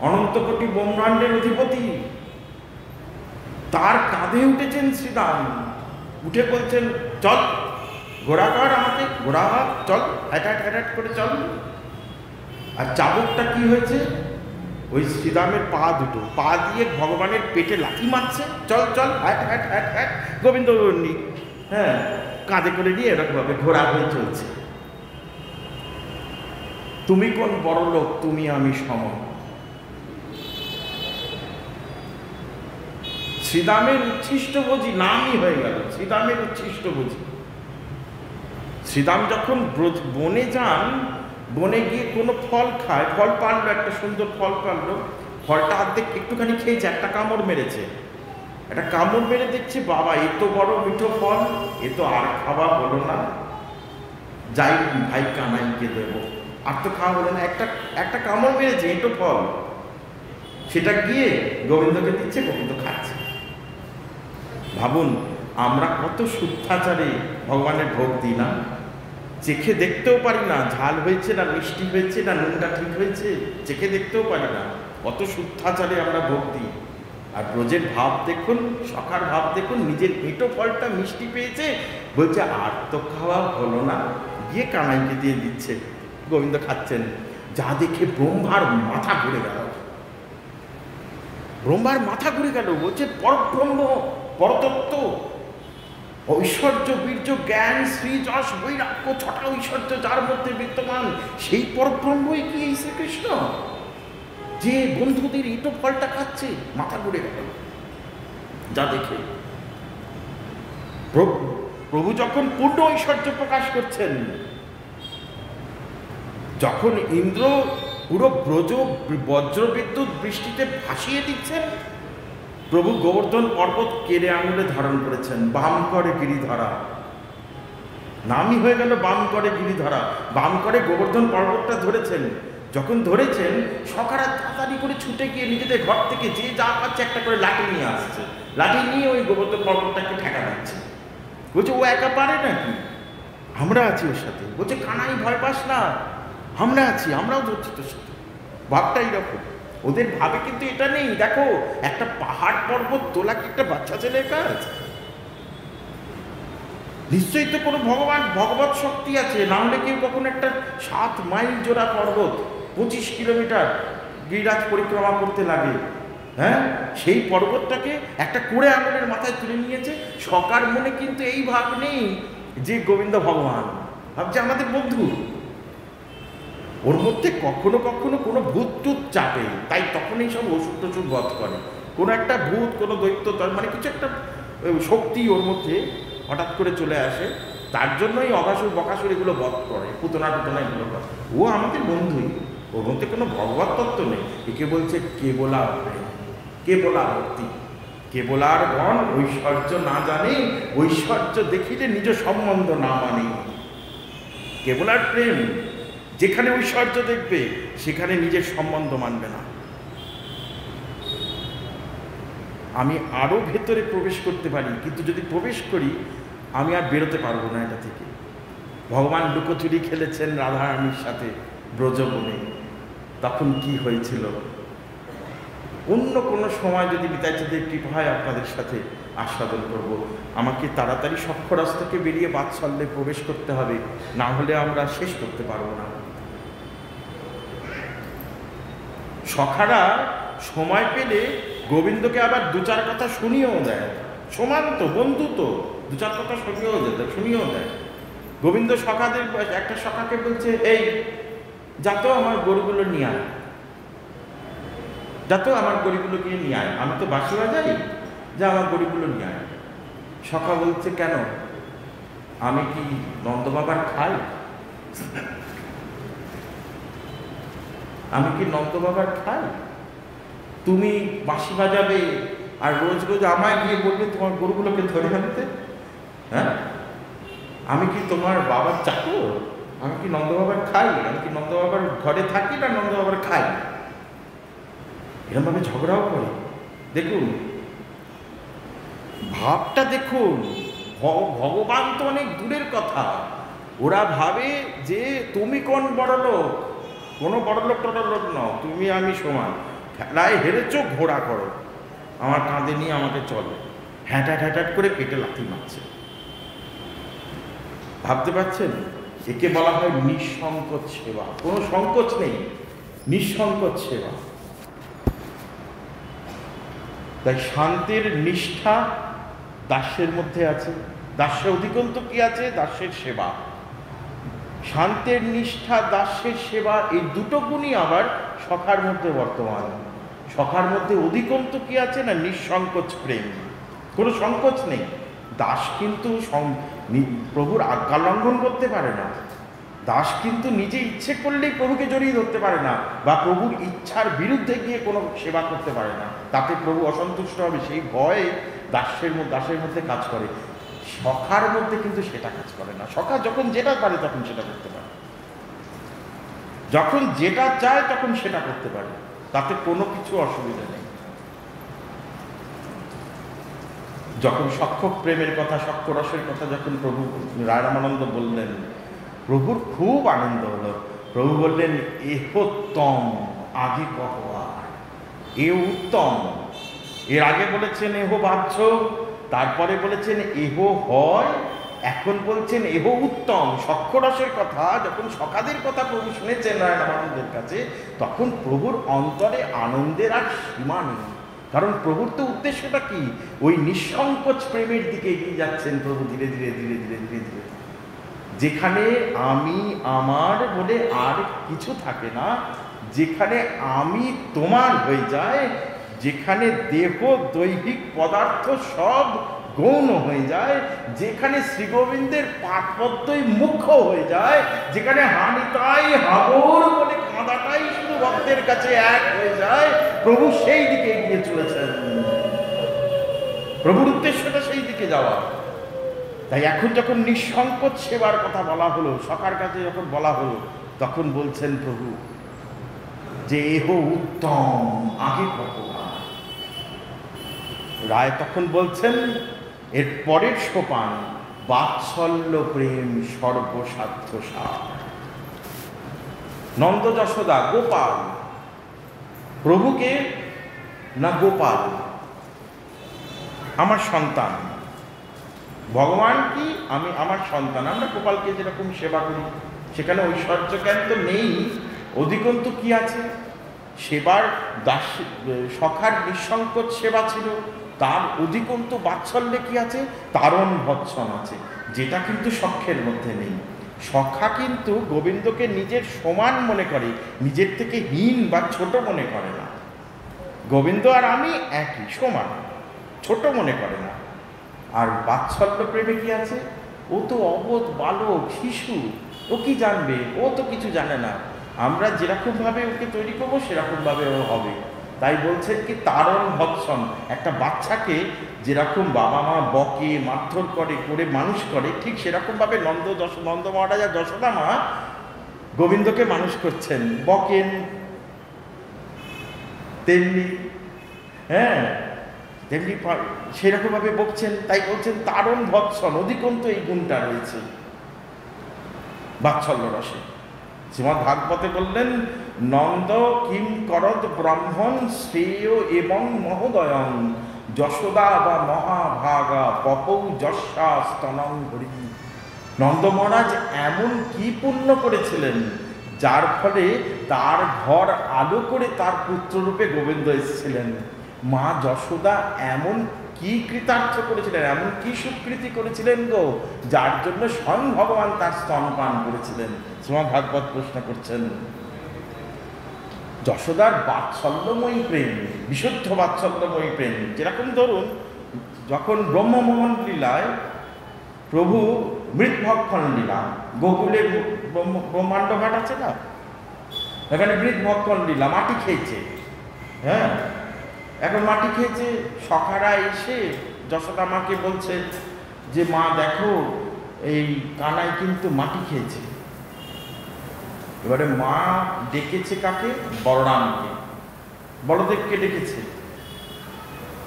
অনন্ত কোটি ব্রহ্মাণ্ডের অধিপতি, তার কাঁধে উঠেছেন শ্রীদাম। উঠে বলছেন, চল ঘোড়া কর, আমাকে ঘোড়া হাত, চল হ্যাট হ্যাট করে চল। আর চাবুকটা কি হয়েছে, ওই শ্রীদামের পা দুটো, পা দিয়ে ভগবানের পেটে লাথি মারছে, চল চল হ্যাট হ্যাট হ্যাট হ্যাট। গোবিন্দ হ্যাঁ কাঁধে করে নিয়ে এরকম ভাবে ঘোড়া হয়ে চলছে। তুমি কোন বড় লোক, তুমি আমি সম। শ্রীদামের উচ্ছিষ্ট বুঝি নামই হয়ে গেল, শ্রীদামের উচ্ছিষ্ট বুঝি। শ্রীদাম যখন বনে যান, বনে গিয়ে কোনো ফল খায়, ফল পারলো, একটা সুন্দর ফল পারলো, ফলটা অর্ধেক একটুখানি খেয়েছে, একটা কামড় মেরেছে। একটা কামড় মেরে দেখছে, বাবা এ তো বড় মিঠো ফল, এ তো আর খাওয়া হলো না, যাই ভাই কানাইকে দেবো। আর তো খাওয়া হলো না, একটা কামড় মেরেছে, এটো ফল, সেটা গিয়ে গোবিন্দকে দিচ্ছে, গোবিন্দ খাচ্ছে। ভাবুন, আমরা কত শুদ্ধাচারে ভগবানের ভোগ দিই না, চেখে দেখতেও পারি না ঝাল হয়েছে না মিষ্টি হয়েছে না নুনটা ঠিক হয়েছে, চেখে দেখতেও পারি না, কত শুদ্ধাচারে আমরা ভোগ দিই। আর ব্রজের ভাব দেখুন, সখার ভাব দেখুন, নিজের পেটো ফলটা মিষ্টি পেয়েছে, বলছে আর তো খাওয়া হলো না, গিয়ে কানাইকে দিয়ে দিচ্ছে, গোবিন্দ খাচ্ছেন। যা দেখে ব্রহ্মার মাথা ঘুরে গেল, ব্রহ্মার মাথা ঘুরে গেল। বলছে পরব্রহ্ম, পরতত্ত্ব, ঐশ্বর্য, বীর্য, জ্ঞান, শ্রী, যশ, বৈরাগ্য, ছটা ঐশ্বর্য যার মধ্যে বিদ্যমান, সেই পরব্রহ্মই কি এই শ্রীকৃষ্ণ, যে বন্ধুদের ইটো ফলটা খাচ্ছে? মাথা ঘুরে গেল যা দেখে। প্রভু যখন পূর্ণ ঐশ্বর্য প্রকাশ করছেন, যখন ইন্দ্র পুরো ব্রজ বজ্রবিদ্যুৎ বৃষ্টিতে ভাসিয়ে দিচ্ছেন, প্রভু গোবর্ধন পর্বত কেড়ে আঙুলে ধারণ করেছেন, বাম করে গিরিধরা, নামই হয়ে গেল বাম করে গিরিধরা। বাম করে গোবর্ধন পর্বতটা ধরেছেন। যখন ধরেছেন, সখারা তাড়াতাড়ি করে ছুটে গিয়ে নিজেদের ঘর থেকে যে যা পাচ্ছে একটা করে লাঠি নিয়ে আসছে, লাঠি নিয়ে ওই গোবর্ধন পর্বতটাকে ঠেকা দিচ্ছে। বলছে ও একা পারে নাকি, আমরা আছি ওর সাথে। বলছে কানাই ভয় পাস না, আমরা আছি, আমরাও ধরছি তোর সাথে। ভাবটা এইরকম, ওদের ভাবে কিন্তু এটা নেই। দেখো, একটা পাহাড় পর্বত তোলা কি একটা বাচ্চা ছেলের কাজ? নিশ্চয়ই তো কোনো ভগবত শক্তি আছে, না হলে কেউ কখনো একটা 7 মাইল জোড়া পর্বত 25 কিলোমিটার গিরিরাজ পরিক্রমা করতে লাগে, হ্যাঁ, সেই পর্বতটাকে একটা কুড়ে আঙুলের মাথায় তুলে নিয়েছে। সকার মনে কিন্তু এই ভাব নেই যে গোবিন্দ ভগবান, ভাবছে আমাদের বন্ধু। ওর মধ্যে কখনো কখনো কোনো ভূত টুত চাপে, তাই তখন এই সব ওষুধ টষুধ বধ করে। কোনো একটা ভূত, কোনো দৈত্য, মানে কিছু একটা শক্তি ওর মধ্যে হঠাৎ করে চলে আসে, তার জন্যই অঘাসুর বকাসুর এগুলো বধ করে, পুতনা টুতনা এগুলো করে। ও আমাদের বন্ধুই, ওর মধ্যে কোনো ভগবত তত্ত্ব নেই। একে বলছে কেবলা প্রেম, কেবলা ভক্তি। কেবলার গণ ঐশ্বর্য না জানে, ঐশ্বর্য দেখিলে নিজ সম্বন্ধ না মানে। কেবলার প্রেম, যেখানে ঐশ্বর্য দেখবে সেখানে নিজের সম্বন্ধ মানবে না। আমি আরো ভেতরে প্রবেশ করতে পারি, কিন্তু যদি প্রবেশ করি আমি আর বেরোতে পারবো না এটা থেকে। ভগবান লুকোচুরি খেলেছেন রাধারানীর সাথে ব্রজবনে, তখন কি হয়েছিল? অন্য কোনো সময় যদি নিতাইচাঁদের কৃপা হয় আপনাদের সাথে আস্বাদন করব। আমাকে তাড়াতাড়ি সক্ষরস থেকে বেরিয়ে বাৎসল্যে প্রবেশ করতে হবে, না হলে আমরা শেষ করতে পারবো না। সখারা সময় পেলে গোবিন্দকে আবার দু চার কথা শুনিয়েও দেয়। সমান তো, বন্ধু তো, দু চার কথা শুনিয়েও দেয়। গোবিন্দ সখাদের একটা সখাকে বলছে, এই যা তো আমার গরুগুলো নিয়ে আয়, যা তো আমার গরুগুলো গিয়ে নিয়ে আয়, আমি তো বাঁশি বাজাই, যা আমার গরুগুলো নিয়ে আয়। সখা বলছে, কেন, আমি কি নন্দবাবার খাই? আমি কি নন্দবাবার খাই? তুমি বাঁশি বাজাবে আর রোজ রোজ আমায় গিয়ে বলবে তোমার গরুগুলোকে ধরে আনতে? হ্যাঁ, আমি কি তোমার বাবার চাকর? আমি কি নন্দবাবার খাই? আমি কি নন্দবাবার ঘরে থাকি না নন্দবাবার খাই? এরকমভাবে ঝগড়াও করে। দেখুন ভাবটা, দেখুন ভগবান তো অনেক দূরের কথা। ওরা ভাবে যে তুমি কোন বড় লোক, কোনো বড় লোক টড়লোক নও, তুমি আমি সমান, খেলায় হেরেছ ঘোড়া করো, আমার কাঁধে নিয়ে আমাকে চলে, হ্যাঁটাট হ্যাঁটাট করে পেটে লাথি মারছে। ভাবতে পারছেন? একে বলা হয় নিঃসংকোচ সেবা। কোনো সংকোচ নেই, নিঃসংকোচ সেবা। তাই শান্তির নিষ্ঠা দাস্যের মধ্যে আছে। দাস্যের অধিকন্ত কি আছে? দাস্যের সেবা। শান্তের নিষ্ঠা, দাস্যের সেবা, এই দুটো গুণই আবার সখার মধ্যে বর্তমান। সখার মধ্যে অধিকন্ত কি আছে না? নিঃসংকোচ প্রেম, কোনো সংকোচ নেই। দাস কিন্তু প্রভুর আজ্ঞা লঙ্ঘন করতে পারে না। দাস কিন্তু নিজে ইচ্ছে করলেই প্রভুকে জড়িয়ে ধরতে পারে না, বা প্রভুর ইচ্ছার বিরুদ্ধে গিয়ে কোনো সেবা করতে পারে না, তাতে প্রভু অসন্তুষ্ট হবে, সেই ভয়ে দাসের মধ্যে কাজ করে। সখার মধ্যে কিন্তু সেটা কাজ করে না। সখা যখন যেটা পারে তখন সেটা করতে পারে, যখন যেটা চায় তখন সেটা করতে পারে, তাতে কোনো কিছু অসুবিধা নেই। যখন সখ্য প্রেমের কথা, সখ্য রসের কথা যখন প্রভু রায় রামানন্দ বললেন, প্রভুর খুব আনন্দ হলো। প্রভু বললেন, এহোত্তম আগে কহবার, এ উত্তম। এর আগে বলেছেন এহ বাহ্য, তারপরে বলেছেন এহ হয়, এখন বলছেন এহ উত্তম। সখ্যরসের কথা যখন সখাদের কথা প্রভু শুনেছেন রামানন্দের কাছে, তখন প্রভুর অন্তরে আনন্দের আর সীমা নেই। কারণ প্রভুর তো উদ্দেশ্যটা কি? ওই নিঃসংকোচ প্রেমের দিকে এগিয়ে যাচ্ছেন প্রভু ধীরে ধীরে ধীরে ধীরে ধীরে ধীরে, যেখানে আমি আমার বলে আর কিছু থাকে না, যেখানে আমি তোমার হয়ে যায়, যেখানে দেহ দৈহিক পদার্থ সব গৌণ হয়ে যায়, যেখানে শ্রীগোবিন্দের পাঠপদ্মই মুখ্য হয়ে যায়, যেখানে হানিতাই হাবর বলে কাঁদাটাই শুধু ভক্তের কাছে এক হয়ে যায়, প্রভু সেই দিকে এগিয়ে চলেছেন। প্রভুর উদ্দেশ্যটা সেই দিকে যাওয়া। তাই এখন যখন নিঃসংকোচ সেবার কথা বলা হলো, সখার কাছে যখন বলা হলো, তখন বলছেন প্রভু যে এহ উত্তম আগে ভগবান। রায় তখন বলছেন এর পরের সোপান, বাৎসল্য প্রেম সর্বসাধ্য সার। নন্দ যশোদা গোপাল, প্রভুকে না গোপাল, আমার সন্তান। ভগবান কি? আমি আমার সন্তান। আমরা গোপালকে যেরকম সেবা করি, সেখানে ঐশ্বর্য জ্ঞান তো নেই, অধিকন্তু কি আছে? সেবার দাস সখার নিঃসংকোচ সেবা ছিল, তার অধিকন্তু বাৎসল্যে কি আছে? তারণ ভৎসন আছে, যেটা কিন্তু সখ্যের মধ্যে নেই। সখা কিন্তু গোবিন্দকে নিজের সমান মনে করে, নিজের থেকে হীন বা ছোট মনে করে না। গোবিন্দ আর আমি একই, সমান, ছোট মনে করে না। আর বাৎসল্য প্রেমে কি আছে? ও তো অবোধ বালক, শিশু, ও কি জানবে? ও তো কিছু জানে না। আমরা যেরকমভাবে ওকে তৈরি করবো সেরকমভাবে ও হবে। তাই বলছেন কি তারণ ভৎসন, একটা বাচ্চাকে যেরকম বাবা মা বকে মারধর করে মানুষ করে, ঠিক সেরকমভাবে নন্দ মহারাজ আর যশোদা মা গোবিন্দকে মানুষ করছেন, বকেন তেমনি, হ্যাঁ তেমনি সেরকমভাবে বকছেন। তাই বলছেন তারণ ভৎসন, অধিকন্তু এই গুণটা রয়েছে বাৎসল্য রসে। শ্রীমদ্ ভাগবতে বললেন, নন্দ কিম করদ ব্রাহ্মণ শ্রেয় এবং মহোদয়ং যশোদা বা মহাভাগা পপৌ যশা স্তনং হরি। নন্দ মহারাজ এমন কি পুণ্য করেছিলেন যার ফলে তার ঘর আলো করে তার পুত্ররূপে গোবিন্দ এসেছিলেন। মা যশোদা এমন কি কৃতার্থ করেছিলেন, এমন কি সুকৃতি করেছিলেন গো, যার জন্য স্বয়ং ভগবান তার স্তনপান করেছিলেন। শ্রীমদ্ ভাগবত প্রশ্ন করছেন। যশোদার বাৎসল্যময়ী প্রেম, বিশুদ্ধ বাৎসল্যময়ী প্রেম, যেরকম ধরুন যখন ব্রহ্মমোহন লীলায় প্রভু মৃৎভক্ষণ লীলা, গোকুলে ব্রহ্মাণ্ড ঘাট আছে না, এখানে মৃৎভক্ষণ লীলা, মাটি খেয়েছে। হ্যাঁ, এখন মাটি খেয়েছে, সখারা এসে যশোদা মাকে বলছে যে মা দেখো এই কানাই কিন্তু মাটি খেয়েছে। এবারে মা ডেকেছে কাকে? বলরামকে, বলদেবকে ডেকেছে।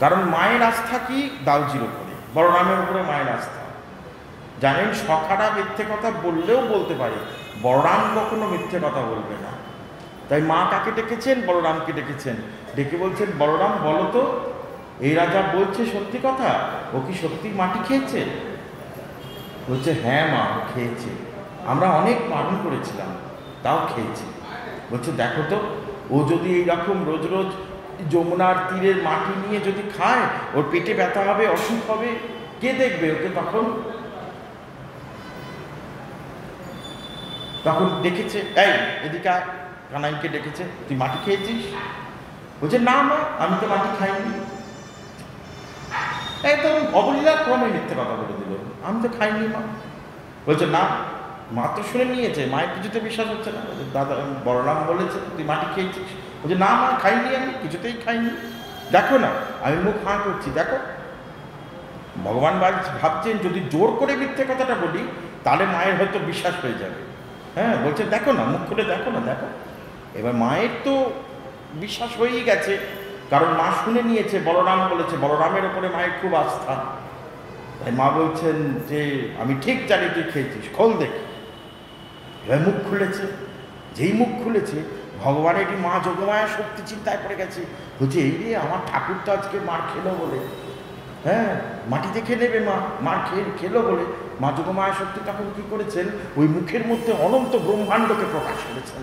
কারণ মায়ের আস্থা কি দাউজির উপরে, বলরামের উপরে মায়ের আস্থা। জানেন সখারা মিথ্যে কথা বললেও বলতে পারে, বলরাম কখনো মিথ্যে কথা বলবে না। তাই মা কাকে ডেকেছেন? বলরামকে ডেকেছেন। ডেকে বলছেন, বলরাম বলো তো, এই রাজা বলছে সত্যি কথা, ও কি সত্যি মাটি খেয়েছে? বলছে হ্যাঁ মা, খেয়েছে, আমরা অনেক বারণ করেছিলাম তাও খেয়েছে। বলছে দেখো তো, ও যদি এইরকম রোজ রোজ যমুনার তীরের মাটি নিয়ে যদি খায়, ওর পেটে ব্যথা হবে, অসুখ হবে, কে দেখবে ওকে তখন? তখন ডেকেছে, এই এদিকে কানাইকে ডেকেছে, তুই মাটি খেয়েছিস? বলছে না মা, আমি তো মাটি খাইনি। একদম অবলীলার ক্রমে মিথ্যে কথা বলে দিল, আমি তো খাইনি মা। বলছে না, মা তো শুনে নিয়েছে, মায়ের কিছুতে বিশ্বাস হচ্ছে না। দাদা বলরাম বলেছে তুই মাটি খেয়েছিস। বলছে না মা, খাইনি, আমি কিছুতেই খাইনি। দেখো না, আমি মুখ হাঁ করছি, দেখো। ভগবান ভাবছেন যদি জোর করে মিথ্যে কথাটা বলি তাহলে মায়ের হয়তো বিশ্বাস হয়ে যাবে। হ্যাঁ, বলছে দেখো না, মুখ খুলে দেখো না, দেখো। এবার মায়ের তো বিশ্বাস হয়েই গেছে, কারণ মা শুনে নিয়েছে, বলরাম বলেছে, বলরামের ওপরে মায়ের খুব আস্থা। তাই মা বলছেন যে আমি ঠিক জানি তুই খেয়েছিস, খোল দেখি। এবার মুখ খুলেছে, যেই মুখ খুলেছে ভগবানের মা যোগমায়া শক্তি চিন্তায় পড়ে গেছে। বলছে এই রে, আমার ঠাকুর তো আজকে মার খেলো বলে, হ্যাঁ মাটিতে খেয়ে নেবে মা, মার খেলো বলে মা যোগমায়া শক্তি তখন কি করেছেন, ওই মুখের মধ্যে অনন্ত ব্রহ্মাণ্ডকে প্রকাশ করেছেন।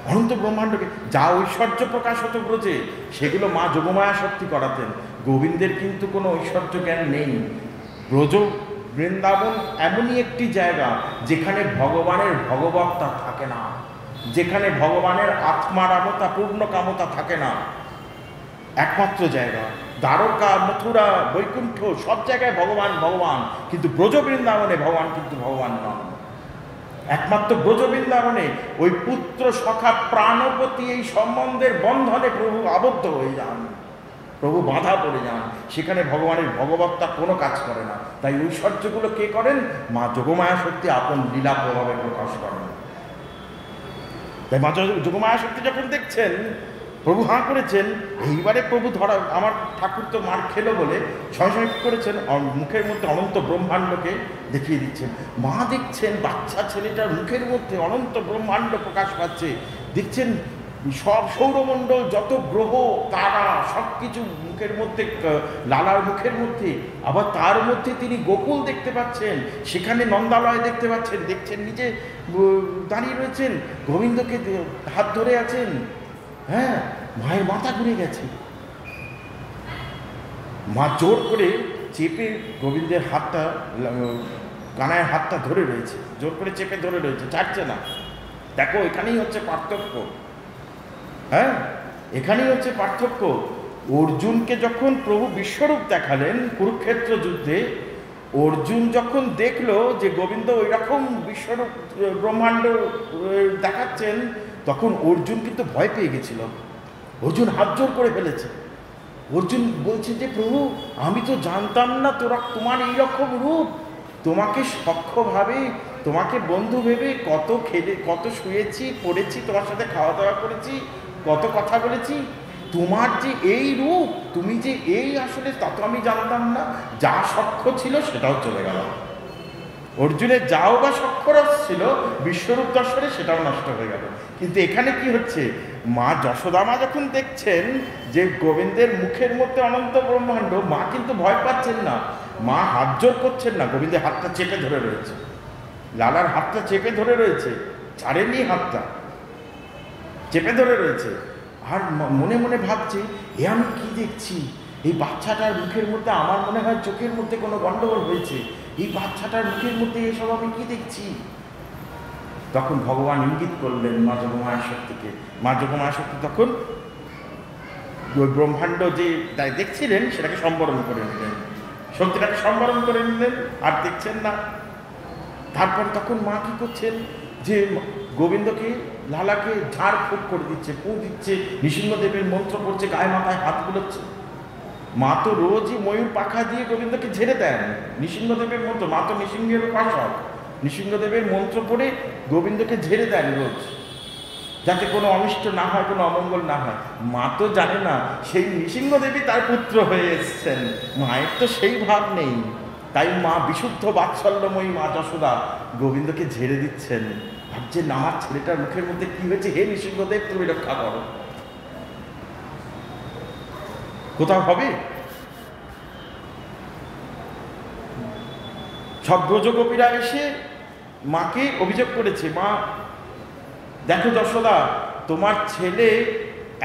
অনন্ত ব্রহ্মাণ্ডকে, যা ঐশ্বর্য প্রকাশ হতো ব্রজে, সেগুলো মা যোগমায়া শক্তি করাতেন। গোবিন্দের কিন্তু কোনো ঐশ্বর্য জ্ঞান নেই। ব্রজ বৃন্দাবন এমনই একটি জায়গা যেখানে ভগবানের ভগবত্তা থাকে না, যেখানে ভগবানের আত্মারামতা পূর্ণ কামতা থাকে না। একমাত্র জায়গা, দ্বারকা, মথুরা, বৈকুণ্ঠ, সব জায়গায় ভগবান ভগবান, কিন্তু ব্রজ বৃন্দাবনে ভগবান কিন্তু ভগবান নন। একমাত্র ব্রজ বৃন্দাবনে ওই পুত্র সখা প্রাণপতি এই সম্বন্ধের বন্ধনে প্রভু আবদ্ধ হয়ে যান, প্রভু বাধা পড়ে যান। সেখানে ভগবানের ভগবত্তা কোনো কাজ করে না। তাই ঐশ্বর্যগুলো কে করেন? মা যোগমায়া শক্তি আপন লীলা প্রভাবে প্রকাশ করেন। তাই মা যোগমায়া শক্তি যখন দেখছেন প্রভু হাঁ করেছেন, এইবারে প্রভু ধরা, আমার ঠাকুর তো মার খেলো বলে সঙ্গে কী করেছেন, মুখের মধ্যে অনন্ত ব্রহ্মাণ্ডকে দেখিয়ে দিচ্ছেন। মা দেখছেন বাচ্চা ছেলেটার মুখের মধ্যে অনন্ত ব্রহ্মাণ্ড প্রকাশ পাচ্ছে। দেখছেন সব সৌরমণ্ডল, যত গ্রহ তারা সব কিছু মুখের মধ্যে, লালার মুখের মধ্যে। আবার তার মধ্যে তিনি গোকুল দেখতে পাচ্ছেন, সেখানে নন্দালয় দেখতে পাচ্ছেন। দেখছেন নিজে দাঁড়িয়ে রয়েছেন, গোবিন্দকে হাত ধরে আছেন। হ্যাঁ, মায়ের মাথা ঘুরে গেছে। মা জোর করে চেপে গোবিন্দের হাতটা, কানায়ের হাতটা ধরে রয়েছে, জোর করে চেপে ধরে রয়েছে, ছাড়ছে না। দেখো, এখানেই হচ্ছে পার্থক্য। হ্যাঁ, এখানেই হচ্ছে পার্থক্য। অর্জুনকে যখন প্রভু বিশ্বরূপ দেখালেন কুরুক্ষেত্র যুদ্ধে, অর্জুন যখন দেখলো যে গোবিন্দ ওই রকম বিশ্বরূপ ব্রহ্মাণ্ড দেখাচ্ছেন, তখন অর্জুন কিন্তু ভয় পেয়ে গেছিল। অর্জুন হাত জোর করে ফেলেছে। অর্জুন বলছে যে প্রভু, আমি তো জানতাম না তোমার এইরকম রূপ। তোমাকে সখ্যভাবে, তোমাকে বন্ধু ভেবে কত খেলে, কত শুয়েছি, পড়েছি, তোমার সাথে খাওয়া দাওয়া করেছি, কত কথা বলেছি। তোমার যে এই রূপ, তুমি যে এই, আসলে তা তো আমি জানতাম না। যা সখ্য ছিল সেটাও চলে গেল। অর্জুনের যাও বা সক্ষরস ছিল বিশ্বরূপ দর্শনে, সেটাও নষ্ট হয়ে গেল। কিন্তু এখানে কি হচ্ছে, মা যশোদামা যখন দেখছেন যে গোবিন্দের মুখের মধ্যে অনন্ত ব্রহ্মাণ্ড, মা কিন্তু ভয় পাচ্ছেন না, মা হাত জোর করছেন না, গোবিন্দের হাতটা চেপে ধরে রয়েছে, লালার হাতটা চেপে ধরে রয়েছে। ছাড়েনি হাতটা, চেপে ধরে রয়েছে। আর মনে মনে ভাবছে, এ আমি কি দেখছি, এই বাচ্চাটার মুখের মধ্যে আমার মনে হয় চোখের মধ্যে কোনো গন্ডগোল হয়েছে, এই বাচ্চাটার মুখের মধ্যে এসব আমি কি দেখছি। তখন ভগবান ইঙ্গিত করলেন মা যোগমায়া শক্তিকে। মা যোগমায়া শক্তি তখন ওই ব্রহ্মাণ্ড যে দেখছিলেন সেটাকে সম্বরণ করে নিলেন, শক্তিটাকে সম্বরণ করে নিলেন, আর দেখছেন না। তারপর তখন মা কি করছেন, যে গোবিন্দকে, লালাকে ঝাড় ফুঁক করে দিচ্ছে, পু দিচ্ছে, নৃসিংহদেবের মন্ত্র পড়ছে, গায়ে মাথায় হাত বুলোচ্ছে। মা তো রোজই ময়ূর পাখা দিয়ে গোবিন্দকে ঝেড়ে দেন, নৃসিংহদেবের মন্ত্র, মা তো নৃসিংহের উপাসক, নৃসিংহদেবের মন্ত্র পড়ে গোবিন্দকে ঝেড়ে দেন রোজ, যাতে কোনো অনিষ্ট না হয়, কোনো অমঙ্গল না হয়। মা তো জানে না সেই নৃসিংহদেবী তার পুত্র হয়ে এসছেন, মায়ের তো সেই ভাব নেই। তাই মা বিশুদ্ধ বাৎসল্যময়ী মা যশোদা গোবিন্দকে ঝেড়ে দিচ্ছেন, ভাবছেন আমার ছেলেটার মুখের মধ্যে কি হয়েছে, হে নৃসিংহদেব তুমি রক্ষা করো। কোথাও হবে? সব ব্রজগোপীরা এসে মাকে অভিযোগ করেছে, মা দেখো যশোদা, তোমার ছেলে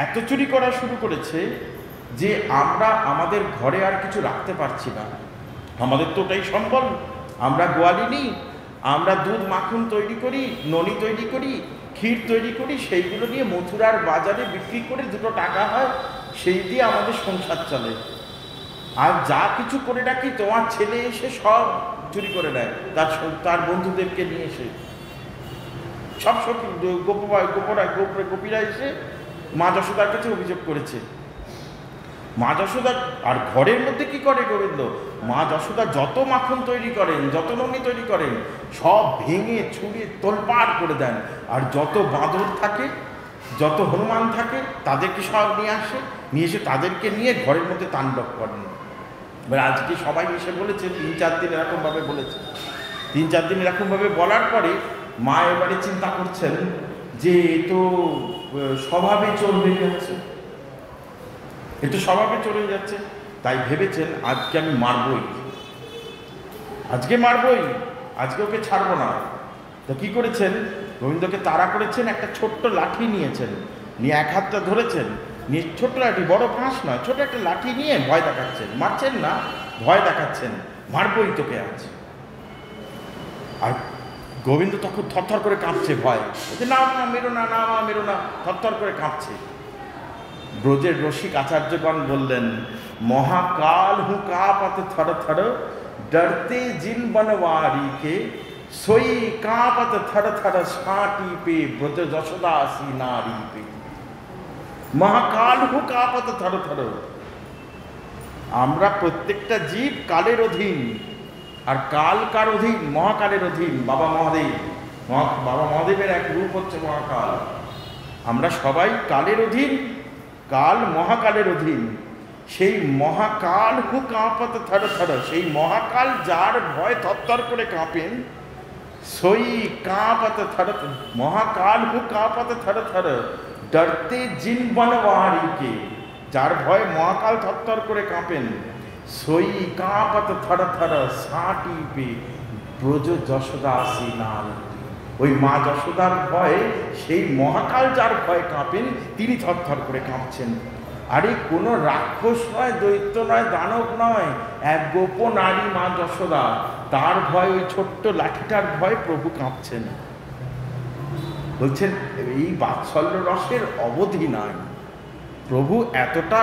এত চুরি করা শুরু করেছে যে আমরা আমাদের ঘরে আর কিছু রাখতে পারছি না। আমাদের তো ওটাই সম্বল, আমরা গোয়ালিনী, আমরা দুধ মাখন তৈরি করি, ননি তৈরি করি, ক্ষীর তৈরি করি, সেইগুলো নিয়ে মথুরার বাজারে বিক্রি করে দুটো টাকা হয়, সেই দিয়ে আমাদের সংসার চলে। আর যা কিছু করে রাখি তোমার ছেলে এসে সব চুরি করে নেয়, তার বন্ধুদেরকে নিয়ে এসে সব সখী গোপীরা এসে মা যশোদার কাছে অভিযোগ করেছে। মা যশোদা আর ঘরের মধ্যে কি করে গোবিন্দ, মা যশোদা যত মাখন তৈরি করেন, যত ননি তৈরি করেন, সব ভেঙে ছুঁড়ে তোলপাড় করে দেন। আর যত বাঁদর থাকে, যত হনুমান থাকে, তাদেরকে সব নিয়ে এসে তাদেরকে নিয়ে ঘরের মধ্যে তাণ্ডব করেন। এবার আজকে সবাই এসে বলেছে, 3-4 দিন এরকমভাবে বলেছে। 3-4 দিন এরকমভাবে বলার পরে মা এবারে চিন্তা করছেন যে এ তো স্বভাবে চলে যাচ্ছে, একটু স্বভাবে চলে যাচ্ছে। তাই ভেবেছেন আজকে আমি মারবই, আজকে ওকে ছাড়বো না। তো কি করেছেন, গোবিন্দকে তাড়া করেছেন, একটা ছোট্ট লাঠি নিয়েছেন, নিয়ে এক হাতটা ধরেছেন, নিয়ে ছোট্ট লাঠি, বড় ফাঁস নয়, ছোট একটা লাঠি নিয়ে ভয় দেখাচ্ছেন, মারছেন না, ভয় দেখাচ্ছেন, মারবই তোকে আজ। আর গোবিন্দ তখন থরথর করে কাঁপছে ভয়, না মা মেরো না, না মা মেরো না, থরথর করে কাঁপছে। ব্রজের রসিক আচার্যগণ বললেন, মহাকাল হু কাঁপত থর থর, ডরতে জিন বনওয়ারি কে, সোই কাঁপত থর থর সাঁটি পে, ব্রজ যশোদাসী নারী পে। মহাকাল হু কাঁপত থর থর। আমরা প্রত্যেকটা জীব কালের অধীন, আর কাল কার অধীন, মহাকালের অধীন। বাবা মহাদেবের এক রূপ হচ্ছে মহাকাল। আমরা সবাই কালের অধীন, কাল মহাকালের অধীন। সেই মহাকাল হু কাঁপত থর থর, সেই মহাকাল যার ভয় থরথর করে কাঁপেন, সই কাঁপত থর থর, মহাকাল হু কাঁপত থর থর, ডরতে জিন বনওয়ারিকে, যার ভয় মহাকাল থরথর করে কাঁপেন, সই কাঁপত থর থর সাঁটি পে, ব্রজ যশোদাসী নারী। ওই মা যশোদার ভয়ে সেই মহাকাল যার ভয় কাঁপেন, তিনি থরথর করে কাঁপছেন। আরে কোনো রাক্ষস নয়, দৈত্য নয়, দানব নয়, এক গোপন নারী মা যশোদা, তার ভয়, ওই ছোট্ট লাঠিটার ভয় প্রভু কাঁপছেন। বলছেন এই বাৎসল্য রসের অবধি নাই। প্রভু এতটা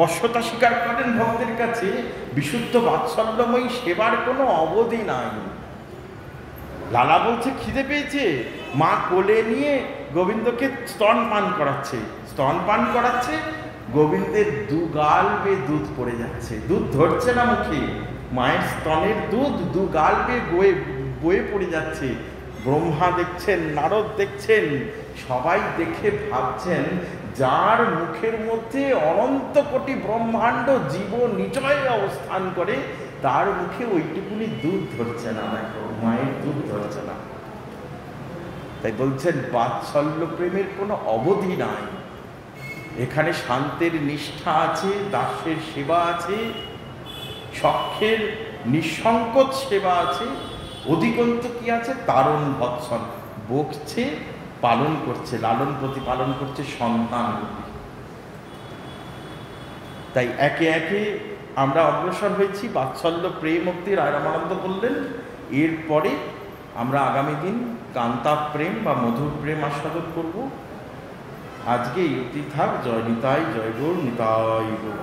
বশ্যতা স্বীকার করেন ভক্তের কাছে, বিশুদ্ধ বাৎসল্যময়ী সেবার কোনো অবধি নাই। লালা বলছে খিদে পেয়েছে, মা কোলে নিয়ে গোবিন্দকে স্তনপান করাচ্ছে, গোবিন্দের দুগাল বেয়ে দুধ পড়ে যাচ্ছে, দুধ ধরছে না মুখে, মায়ের স্তনের দুধ দুগাল বেয়ে বয়ে পড়ে যাচ্ছে। ব্রহ্মা দেখছেন, নারদ দেখছেন, সবাই দেখে ভাবছেন যার মুখের মধ্যে অনন্ত কোটি ব্রহ্মাণ্ড জীব নিচয় অবস্থান করে, তার মুখে ওইটুকুনি দুধ ধরছে না, দেখো মায়ের দুধ ধরছে না। তাই বলছেন বাৎসল্য প্রেমের কোনো অবধি নাই। এখানে শান্তের নিষ্ঠা আছে, দাসের সেবা আছে, সখ্যের নিঃসংকোচ সেবা আছে, অধিকন্ত কি আছে, তারণ ভৎসন, বকছে, পালন করছে, লালন প্রতিপালন করছে সন্তান রূপে। তাই একে একে আমরা অগ্রসর হয়েছি। বাৎসল্য প্রেম অব্দি রায় রামানন্দ বললেন। এরপরে আমরা আগামী দিন কান্তা প্রেম বা মধুর প্রেম আস্বাদন করব। আজকে এই অবধি থাক। জয় নিতাই, জয় গৌর নিতাই গৌর।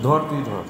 ধর তুই ধর।